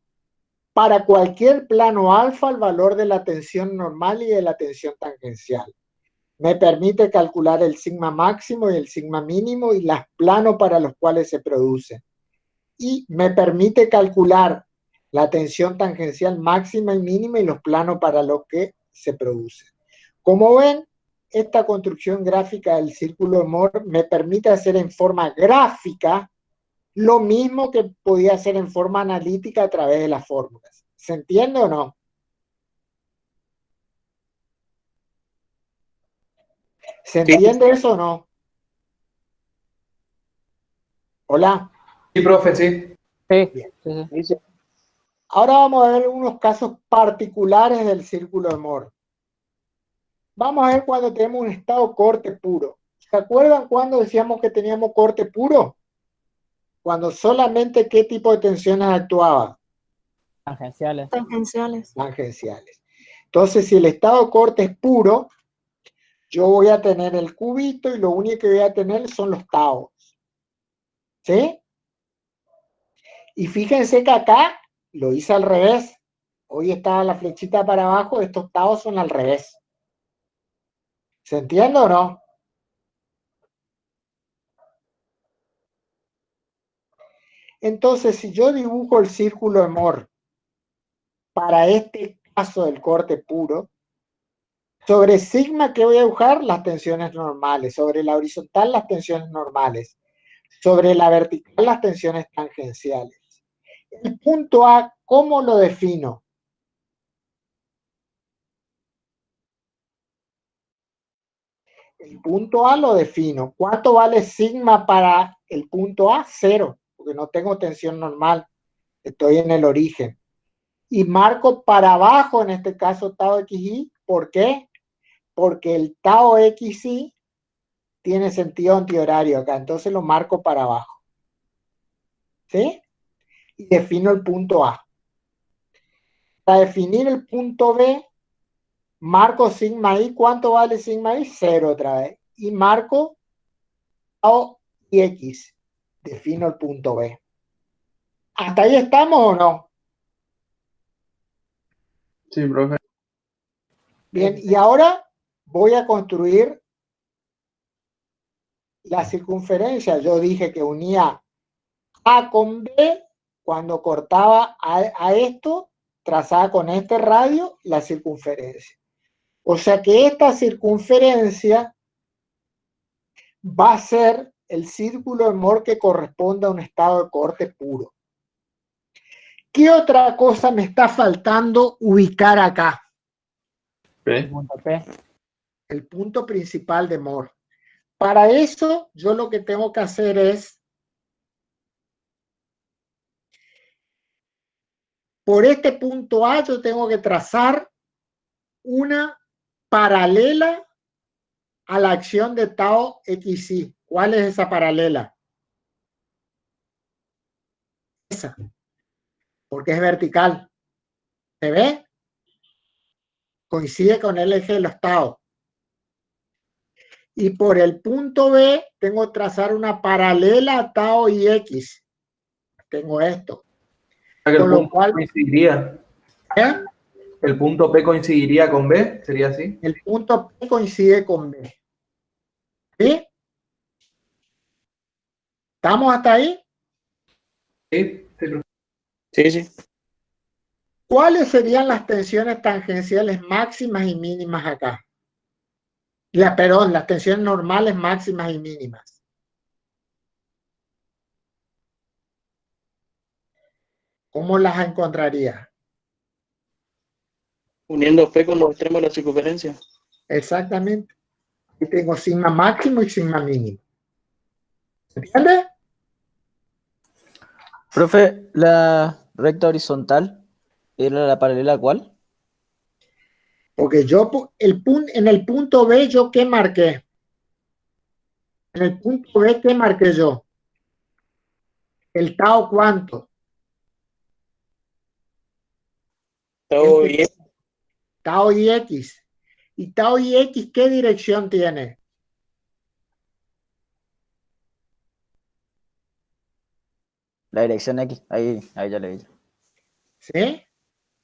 A: para cualquier plano alfa el valor de la tensión normal y de la tensión tangencial. Me permite calcular el sigma máximo y el sigma mínimo y los planos para los cuales se producen. Y me permite calcular la tensión tangencial máxima y mínima y los planos para los que se producen. Como ven, esta construcción gráfica del círculo de Moore me permite hacer en forma gráfica lo mismo que podía hacer en forma analítica a través de las fórmulas. ¿Se entiende o no? ¿Se entiende eso o no? Hola.
E: Sí, profe, sí.
B: Sí,
A: Bien.
B: sí, sí.
G: Sí, sí.
A: Ahora vamos a ver unos casos particulares del círculo de Moore. Vamos a ver cuando tenemos un estado corte puro. ¿Se acuerdan cuando decíamos que teníamos corte puro? Cuando solamente qué tipo de tensiones actuaban.
B: Tangenciales.
H: Tangenciales.
A: Tangenciales. Entonces, si el estado de corte es puro, yo voy a tener el cubito y lo único que voy a tener son los taos. ¿Sí? Y fíjense que acá lo hice al revés. Hoy estaba la flechita para abajo, estos taos son al revés. ¿Se entiende o no? Entonces, si yo dibujo el círculo de Moore para este caso del corte puro, sobre sigma, ¿qué voy a dibujar? Las tensiones normales. Sobre la horizontal, las tensiones normales. Sobre la vertical, las tensiones tangenciales. El punto A, ¿cómo lo defino? El punto A lo defino. ¿Cuánto vale sigma para el punto A? 0, porque no tengo tensión normal. Estoy en el origen. Y marco para abajo, en este caso, tau XY. ¿Por qué? Porque el tau XY tiene sentido antihorario acá, entonces lo marco para abajo. ¿Sí? Y defino el punto A. Para definir el punto B, marco sigma I. ¿Cuánto vale sigma I? 0 otra vez. Y marco tau y X. Defino el punto B. ¿Hasta ahí estamos o no?
C: Sí, profe.
A: Bien, y ahora voy a construir la circunferencia. Yo dije que unía A con B cuando cortaba a esto, trazaba con este radio la circunferencia. O sea que esta circunferencia va a ser el círculo de Moore que corresponde a un estado de corte puro. ¿Qué otra cosa me está faltando ubicar acá?
C: ¿P?
B: Punto P.
A: El punto principal de Moore. Para eso, yo lo que tengo que hacer es, por este punto A, yo tengo que trazar una paralela a la acción de tau XY. ¿Cuál es esa paralela? Esa, porque es vertical. ¿Se ve? Coincide con el eje de los tau. Y por el punto B tengo que trazar una paralela a tau y X. Tengo esto.
E: El
A: Con lo
E: punto
A: cual,
E: coincidiría.
A: ¿eh?
E: El punto P coincidiría con B, ¿sería así?
A: El punto P coincide con B. ¿Sí? ¿Estamos hasta ahí?
E: Sí, sí, profe.
G: Sí, sí.
A: ¿Cuáles serían las tensiones tangenciales máximas y mínimas acá? Perdón, las tensiones normales máximas y mínimas. ¿Cómo las encontraría?
G: Uniendo P con los extremos de la circunferencia.
A: Exactamente. Aquí tengo sigma máximo y sigma mínimo. ¿Se entiende?
I: Profe, la recta horizontal era la paralela a ¿cuál?
A: Porque yo en el punto B, ¿yo qué marqué? En el punto B, ¿qué marqué yo? El tau cuánto.
G: Todo bien.
A: Tau y X. ¿Y tau y X qué dirección tiene?
I: La dirección X. Ahí ya le vi.
A: ¿Sí?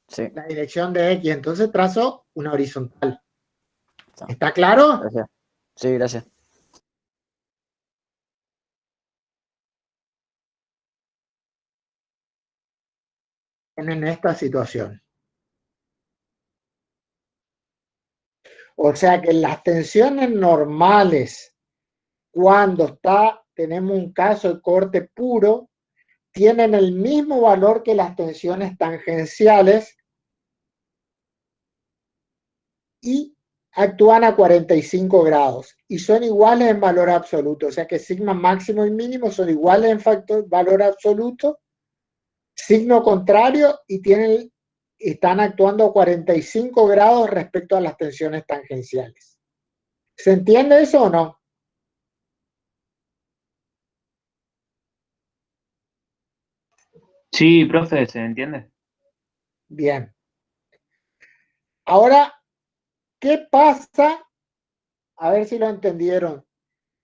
I: Sí,
A: La dirección de X. Entonces trazo una horizontal.
I: está.
A: ¿Está claro?
I: Gracias. Sí, gracias.
A: En esta situación. O sea que las tensiones normales, cuando tenemos un caso de corte puro, tienen el mismo valor que las tensiones tangenciales y actúan a 45 grados y son iguales en valor absoluto. O sea que sigma máximo y mínimo son iguales en valor absoluto, signo contrario y están actuando a 45 grados respecto a las tensiones tangenciales. ¿Se entiende eso o no?
J: Sí, profe, ¿se entiende?
A: Bien. Ahora, ¿qué pasa? A ver si lo entendieron.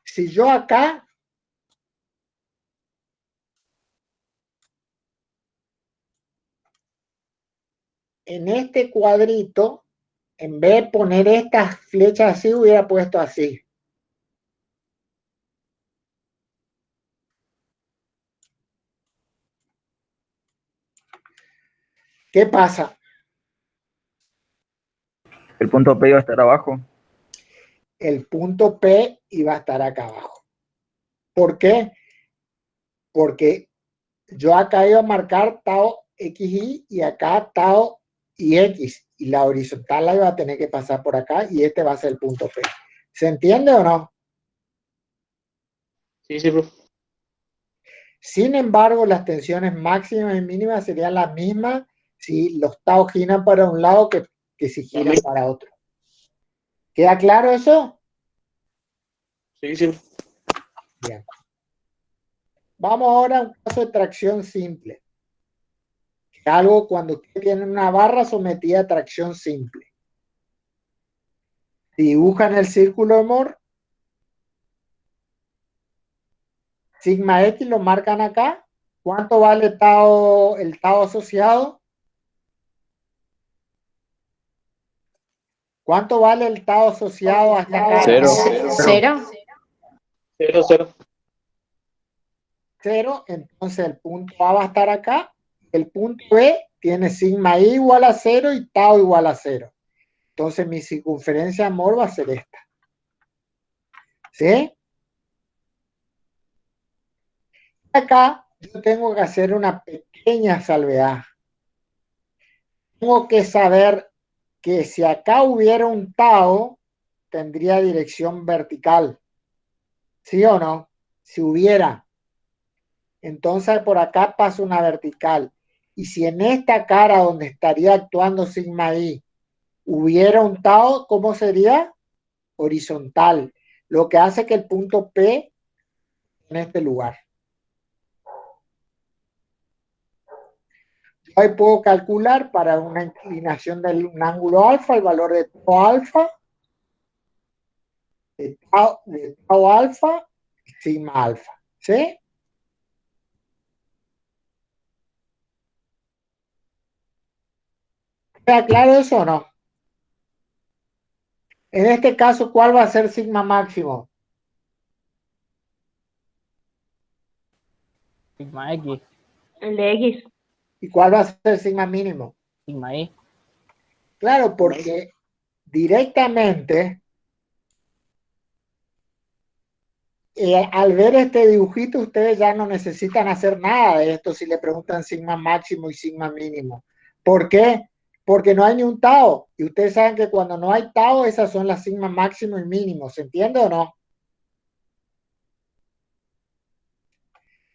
A: Si yo acá en este cuadrito, en vez de poner estas flechas así, hubiera puesto así. ¿Qué pasa?
I: El punto P iba a estar abajo.
A: El punto P iba a estar acá abajo. ¿Por qué? Porque yo acá iba a marcar tau XY y acá tau IX. Y la horizontal la iba a tener que pasar por acá y este va a ser el punto P. ¿Se entiende o no?
G: Sí, sí, profe.
A: Sin embargo, las tensiones máximas y mínimas serían las mismas si los tau giran para un lado que si giran para otro. ¿Queda claro eso?
G: Sí, sí.
A: Bien. Vamos ahora a un caso de tracción simple. Algo cuando usted tiene una barra sometida a tracción simple. Dibujan el círculo de Moore. Sigma X lo marcan acá. ¿Cuánto vale el tau asociado? ¿Cuánto vale el tau asociado hasta acá?
I: Cero.
H: ¿Cero?
G: 0, 0.
A: 0, entonces el punto A va a estar acá. El punto B tiene sigma I igual a 0 y tau igual a 0. Entonces mi circunferencia Moore va a ser esta. ¿Sí? Acá yo tengo que hacer una pequeña salvedad. Tengo que saber que si acá hubiera un tau, tendría dirección vertical. ¿Sí o no? Si hubiera. Entonces por acá pasa una vertical. Y si en esta cara donde estaría actuando sigma I hubiera un tau, ¿cómo sería? Horizontal. Lo que hace que el punto P en este lugar. Hoy puedo calcular para una inclinación de un ángulo alfa el valor de tau alfa, de tau alfa y sigma alfa. ¿Sí? ¿Queda claro eso o no? En este caso, ¿cuál va a ser sigma máximo?
B: Sigma X,
D: El de X.
A: ¿Y cuál va a ser sigma mínimo?
B: sigma Y.
A: Claro, porque directamente al ver este dibujito ustedes ya no necesitan hacer nada de esto si le preguntan sigma máximo y sigma mínimo. ¿Por qué? Porque no hay ni un tau. Y ustedes saben que cuando no hay tau, esas son las sigma máximo y mínimo. ¿Se entiende o no?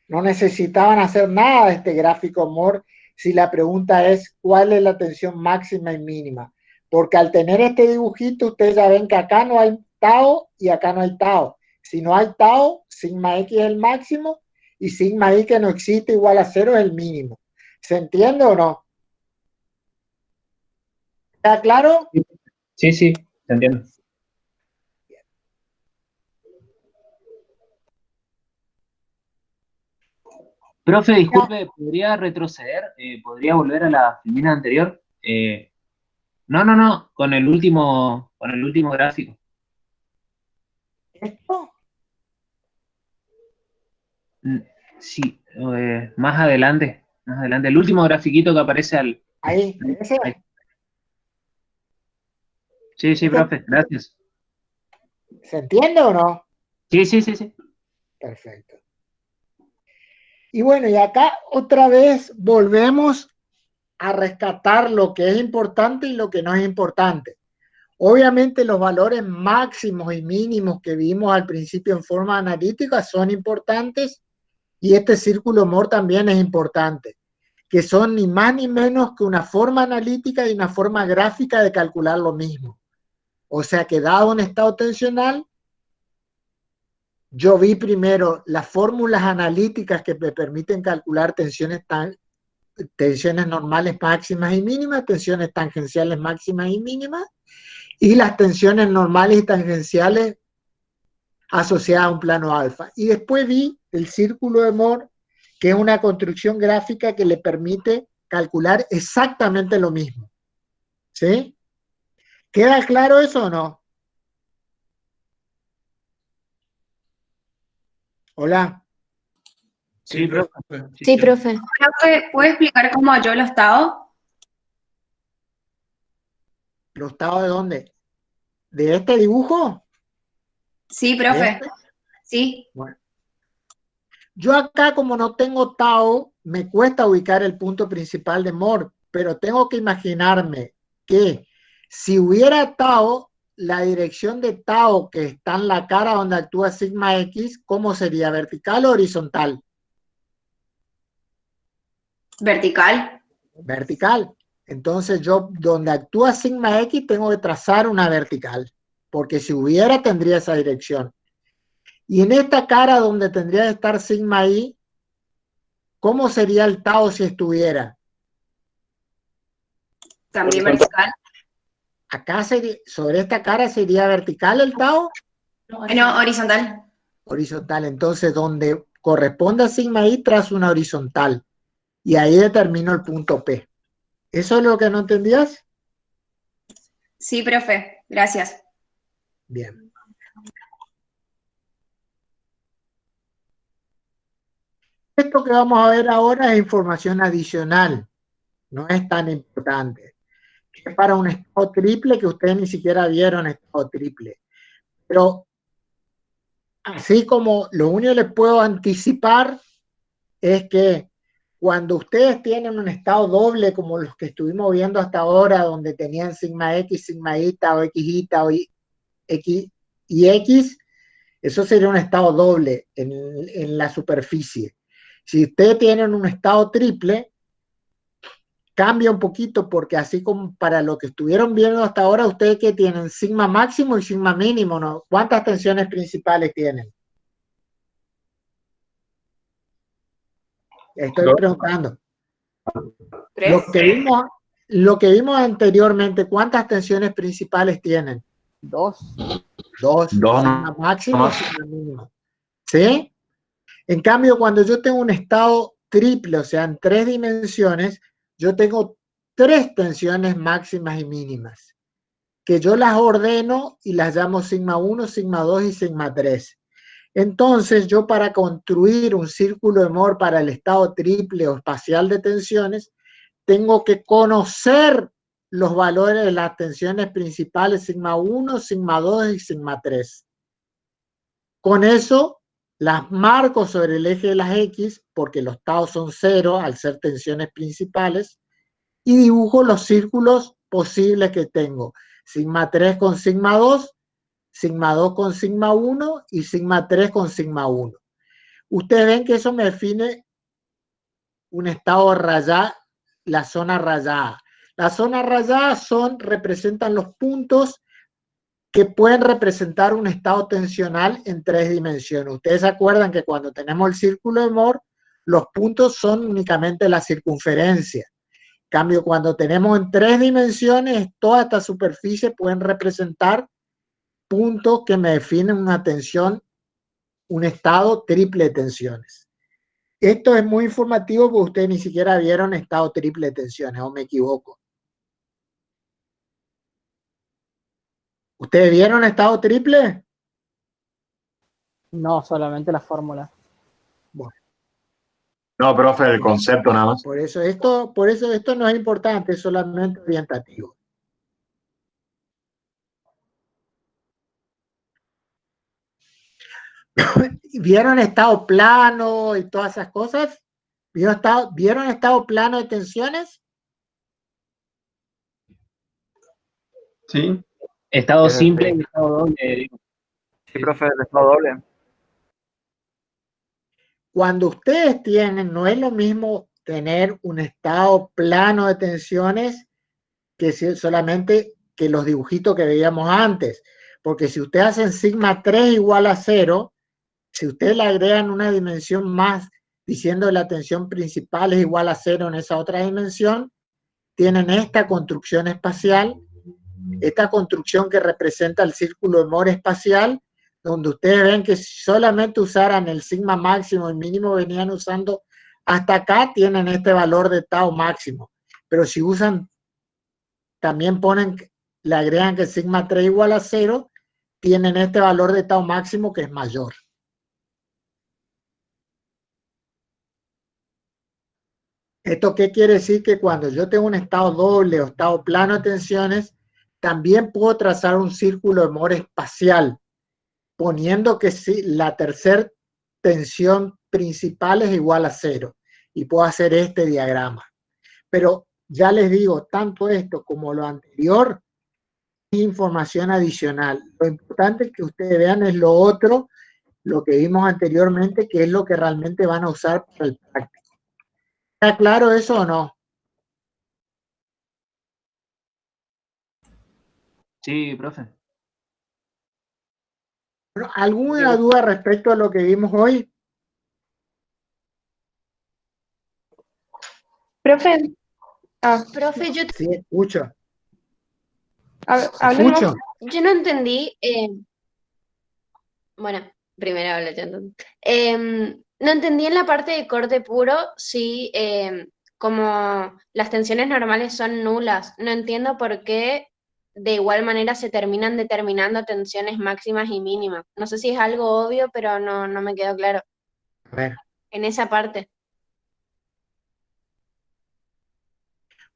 A: No necesitaban hacer nada de este gráfico Moore si la pregunta es ¿cuál es la tensión máxima y mínima? Porque al tener este dibujito, ustedes ya ven que acá no hay tau y acá no hay tau. Si no hay tau, sigma X es el máximo y sigma Y que no existe igual a 0 es el mínimo. ¿Se entiende o no? ¿Está claro?
C: Sí, sí, te entiendo.
J: Profe, disculpe, ¿podría retroceder? ¿Podría volver a la filmina anterior? No, con el último gráfico.
A: ¿Esto?
J: Mm, Sí, más adelante, el último grafiquito que aparece al...
A: Ahí, ese.
J: Ahí. Sí, profe, gracias.
A: ¿Se entiende o no?
J: Sí.
A: Perfecto. Y bueno, y acá otra vez volvemos a rescatar lo que es importante y lo que no es importante. Obviamente los valores máximos y mínimos que vimos al principio en forma analítica son importantes y este círculo Moore también es importante, que son ni más ni menos que una forma analítica y una forma gráfica de calcular lo mismo. O sea que dado un estado tensional, yo vi primero las fórmulas analíticas que me permiten calcular tensiones tensiones normales máximas y mínimas, tensiones tangenciales máximas y mínimas, y las tensiones normales y tangenciales asociadas a un plano alfa. Y después vi el círculo de Moore, que es una construcción gráfica que le permite calcular exactamente lo mismo. ¿Sí? ¿Queda claro eso o no? Hola.
J: Sí, profe.
H: Sí, profe.
F: Profe, ¿puede explicar cómo halló los estados?
A: ¿Los estados de dónde? ¿De este dibujo?
F: Sí,
A: ¿De
F: profe.
A: este?
F: Sí.
A: Bueno. Yo acá, como no tengo tau, me cuesta ubicar el punto principal de Moore, pero tengo que imaginarme que si hubiera tau, la dirección de tau que está en la cara donde actúa sigma X, ¿cómo sería? ¿Vertical o horizontal?
F: Vertical.
A: Vertical. Entonces yo, donde actúa sigma X, tengo que trazar una vertical, porque si hubiera, tendría esa dirección. Y en esta cara donde tendría que estar sigma Y, ¿cómo sería el tau si estuviera?
F: También vertical.
A: Acá sería, sobre esta cara sería vertical el tau,
F: No, horizontal.
A: horizontal. Entonces, donde corresponde a sigma Y, trazo una horizontal. Y ahí determino el punto P. ¿Eso es lo que no entendías?
F: Sí, profe. Gracias.
A: Bien. Esto que vamos a ver ahora es información adicional. No es tan importante. Es para un estado triple que ustedes ni siquiera vieron estado triple. Pero así como lo único que les puedo anticipar es que cuando ustedes tienen un estado doble como los que estuvimos viendo hasta ahora, donde tenían sigma X, sigma Y, tau X, tau X y X, eso sería un estado doble en la superficie. Si ustedes tienen un estado triple, cambia un poquito, porque así como para lo que estuvieron viendo hasta ahora, ustedes que tienen sigma máximo y sigma mínimo, ¿no? ¿Cuántas tensiones principales tienen? Estoy preguntando.
F: ¿Tres?
A: Lo que vimos anteriormente, ¿cuántas tensiones principales tienen?
B: Dos.
A: Dos, sigma máximo y sigma mínimo. ¿Sí? En cambio, cuando yo tengo un estado triple, o sea, en 3 dimensiones, yo tengo 3 tensiones máximas y mínimas, que yo las ordeno y las llamo sigma 1, sigma 2 y sigma 3. Entonces, yo para construir un círculo de Moore para el estado triple o espacial de tensiones, tengo que conocer los valores de las tensiones principales sigma 1, sigma 2 y sigma 3. Con eso las marco sobre el eje de las X, porque los taus son 0 al ser tensiones principales, y dibujo los círculos posibles que tengo. Sigma 3 con sigma 2, sigma 2 con sigma 1 y sigma 3 con sigma 1. Ustedes ven que eso me define un estado rayado, la zona rayada. Las zonas rayadas representan los puntos que pueden representar un estado tensional en 3 dimensiones. Ustedes se acuerdan que cuando tenemos el círculo de Moore, los puntos son únicamente la circunferencia. En cambio, cuando tenemos en 3 dimensiones, toda esta superficie pueden representar puntos que me definen una tensión, un estado triple de tensiones. Esto es muy informativo porque ustedes ni siquiera vieron estado triple de tensiones, ¿o me equivoco? ¿Ustedes vieron estado triple?
B: No, solamente la fórmula.
A: Bueno.
K: No, profe, el concepto nada más.
A: Por eso esto no es importante, es solamente orientativo. ¿Vieron estado plano y todas esas cosas? ¿Vieron estado plano de tensiones?
C: Sí.
J: Estado simple y estado doble. Digo.
I: Sí, profe, el estado doble.
A: Cuando ustedes tienen, no es lo mismo tener un estado plano de tensiones que solamente que los dibujitos que veíamos antes. Porque si ustedes hacen sigma 3 igual a 0, si ustedes le agregan una dimensión más diciendo que la tensión principal es igual a 0 en esa otra dimensión, tienen esta construcción espacial, esta construcción que representa el círculo de Moore espacial, donde ustedes ven que si solamente usaran el sigma máximo y mínimo venían usando hasta acá, tienen este valor de tau máximo. Pero si usan, también le agregan que sigma 3 igual a 0, tienen este valor de tau máximo que es mayor. ¿Esto qué quiere decir? Que cuando yo tengo un estado doble o estado plano de tensiones, también puedo trazar un círculo de Moore espacial, poniendo que la tercera tensión principal es igual a 0. Y puedo hacer este diagrama. Pero ya les digo, tanto esto como lo anterior es información adicional. Lo importante que ustedes vean es lo otro, lo que vimos anteriormente, que es lo que realmente van a usar para el práctico. ¿Está claro eso o no?
J: Sí, profe.
A: Bueno, ¿alguna duda respecto a lo que vimos hoy?
L: Profe,
H: Profe, yo,
A: Sí, escucho.
L: hablemos.
A: Escucho.
H: yo no entendí. Bueno, primero hablo yo entonces. No entendí en la parte de corte puro si como las tensiones normales son nulas. No entiendo por qué de igual manera se terminan determinando tensiones máximas y mínimas. No sé si es algo obvio, pero no me quedó claro
A: A ver,
H: en esa parte.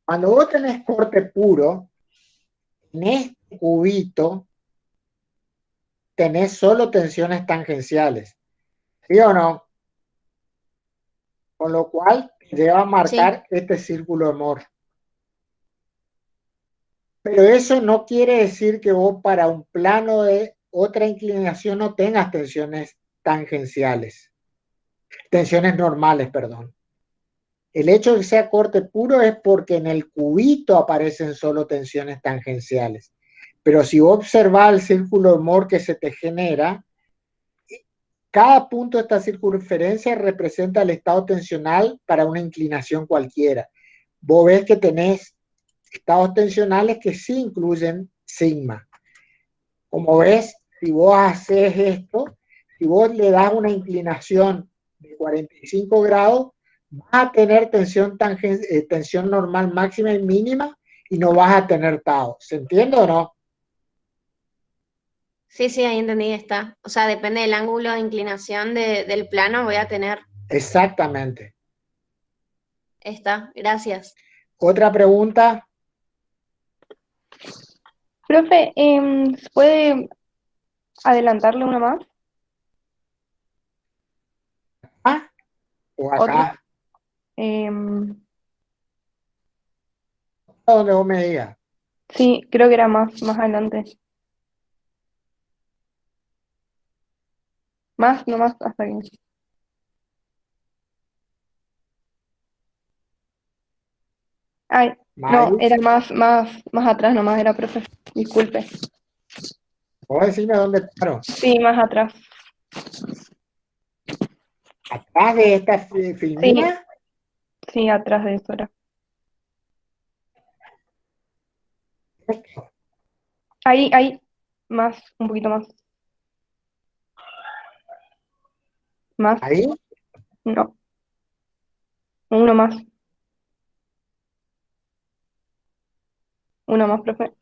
A: cuando vos tenés corte puro, en este cubito tenés solo tensiones tangenciales, ¿sí o no? Con lo cual te lleva a marcar este círculo de Moore. Pero eso no quiere decir que vos para un plano de otra inclinación no tengas tensiones tangenciales. Tensiones normales, perdón. El hecho de que sea corte puro es porque en el cubito aparecen solo tensiones tangenciales. Pero si vos observás el círculo de Moore que se te genera, cada punto de esta circunferencia representa el estado tensional para una inclinación cualquiera. Vos ves que tenés estados tensionales que sí incluyen sigma. Como ves, si vos haces esto, si vos le das una inclinación de 45 grados, vas a tener tensión normal máxima y mínima y no vas a tener tau. ¿Se entiende o no?
H: Sí, ahí entendí, está. O sea, depende del ángulo de inclinación del plano, voy a tener.
A: Exactamente.
H: Está, gracias.
A: ¿Otra pregunta?
L: Profe, ¿puede adelantarle una más?
A: ¿Ah? ¿O acá?
L: Otra.
A: Donde vos me digas.
L: Sí, creo que era más adelante. Más, no más, hasta que. Ay, no,
A: Mari,
L: era más atrás nomás, era profe. Disculpe.
A: ¿vos decime dónde paro?
L: Sí, más atrás.
A: ¿Atrás de esta filmina?
L: Sí, atrás de eso era. Ahí, más, un poquito más. Más,
A: ¿Ahí?
L: no. Uno más. Uno más, profe.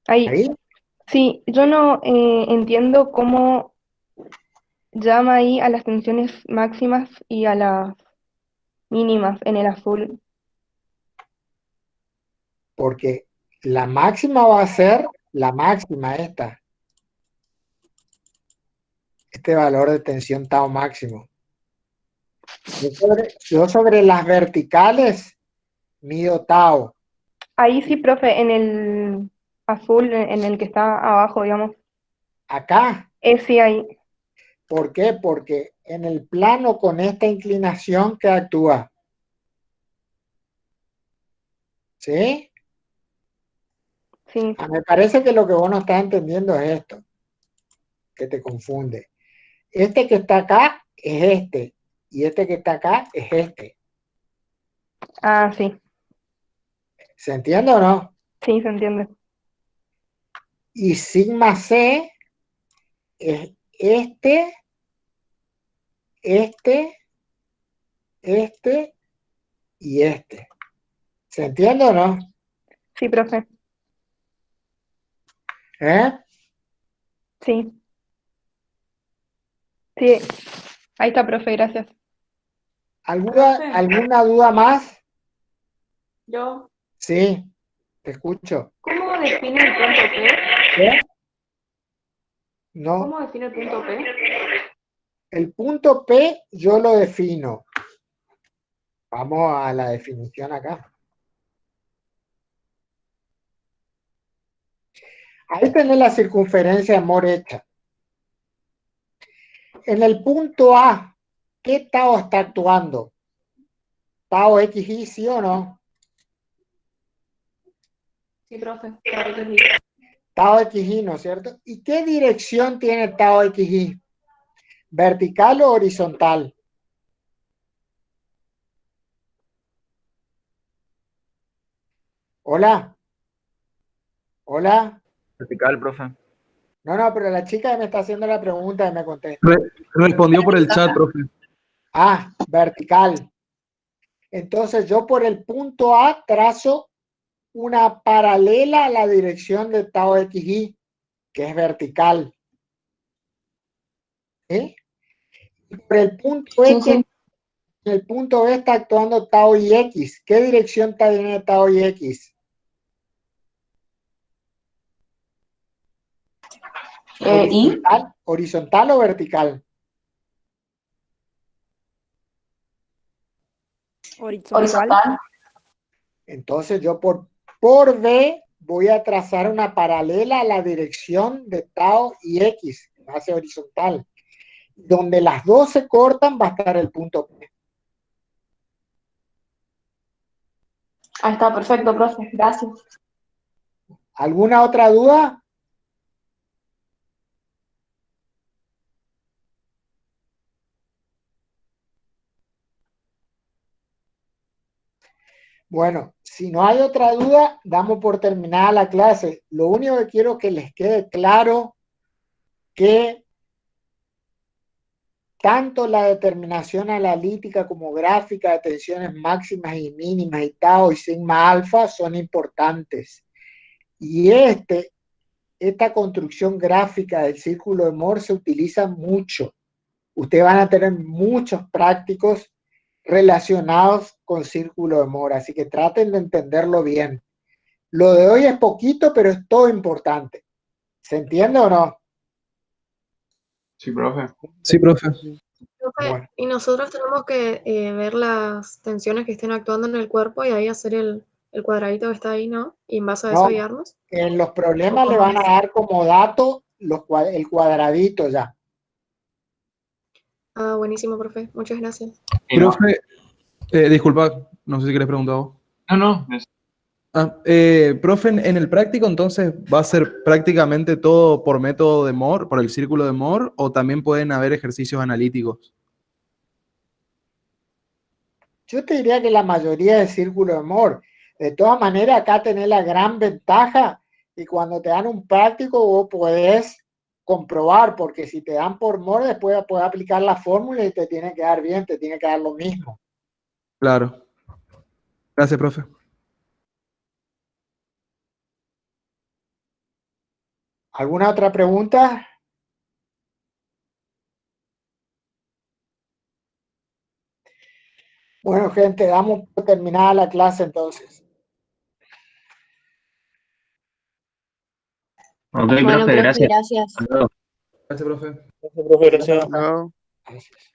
L: Ahí.
A: ¿Ahí?
L: Sí, yo no entiendo cómo llama ahí a las tensiones máximas y a las mínimas en el azul.
A: Porque la máxima va a ser la máxima esta. Este valor de tensión tau máximo. Yo sobre las verticales mido tau.
L: Ahí sí, profe, en el azul, en el que está abajo, digamos.
A: Acá.
L: Sí, ahí.
A: ¿Por qué? Porque en el plano con esta inclinación que actúa. ¿Sí?
L: Sí.
A: Me parece que lo que vos no estás entendiendo es esto. que te confunde. Este que está acá es este, y este que está acá es este.
L: Ah, sí,
A: ¿Se entiende o no?
L: sí, se entiende.
A: Y sigma C es este, este y este. ¿Se entiende o no?
L: Sí, profe,
A: ¿Eh?
L: sí. Sí, ahí está, profe, gracias.
A: ¿Alguna duda más?
M: Yo,
A: Sí, te escucho.
M: ¿cómo define el punto P?
A: ¿Qué? No,
M: ¿Cómo define el punto P?
A: el punto P yo lo defino. Vamos a la definición acá. Ahí tenés la circunferencia de Mohr hecha. En el punto A, ¿qué tau está actuando? ¿Tau XY, sí o no?
M: Sí, profe. Claro que sí.
A: Tau XY, ¿no es cierto? ¿Y qué dirección tiene tau XY? ¿Vertical o horizontal? Hola. Hola.
I: Vertical, profe.
A: No, pero la chica me está haciendo la pregunta y me contesta.
E: Respondió por el chat, profe.
A: Ah, vertical. Entonces yo por el punto A trazo una paralela a la dirección de tau XY, que es vertical. ¿Sí? Y por el punto B, en el punto B está actuando tau y X. ¿Qué dirección tiene tau y X? ¿Horizontal o vertical?
M: Horizontal.
A: Entonces yo por B voy a trazar una paralela a la dirección de tau y X, que va a ser horizontal. Donde las dos se cortan va a estar el punto P.
M: Ahí está, perfecto, profe. Gracias.
A: ¿Alguna otra duda? Bueno, si no hay otra duda, damos por terminada la clase. Lo único que quiero que les quede claro que tanto la determinación analítica como gráfica de tensiones máximas y mínimas y tau y sigma alfa son importantes. Y esta construcción gráfica del círculo de Mohr se utiliza mucho. Ustedes van a tener muchos prácticos relacionados con círculo de Mohr, así que traten de entenderlo bien. Lo de hoy es poquito, pero es todo importante. ¿Se entiende o no?
C: Sí, profe.
E: Sí, profe.
M: Profe,
A: Bueno.
M: y nosotros tenemos que ver las tensiones que estén actuando en el cuerpo y ahí hacer el cuadradito que está ahí, ¿no? Y en base a eso
A: No,
M: guiarnos.
A: en los problemas le van a dar como dato el cuadradito ya.
M: Ah, buenísimo, profe. Muchas gracias.
E: Profe, disculpa, no sé si querés preguntar vos.
C: No.
E: Profe, en el práctico entonces va a ser prácticamente todo por método de Mohr, por el círculo de Mohr, o también pueden haber ejercicios analíticos.
A: Yo te diría que la mayoría es círculo de Mohr. De todas maneras, acá tenés la gran ventaja y cuando te dan un práctico vos podés comprobar, porque si te dan por Mohr, después podés aplicar la fórmula y te tiene que dar bien, te tiene que dar lo mismo.
E: Claro. Gracias, profe.
A: ¿Alguna otra pregunta? Bueno, gente, damos por terminada la clase entonces.
J: Ok,
H: Bueno,
J: profe,
H: profe,
J: gracias.
H: gracias.
J: Hasta luego.
E: Gracias, profe.
G: Gracias, profe, gracias.
A: Gracias.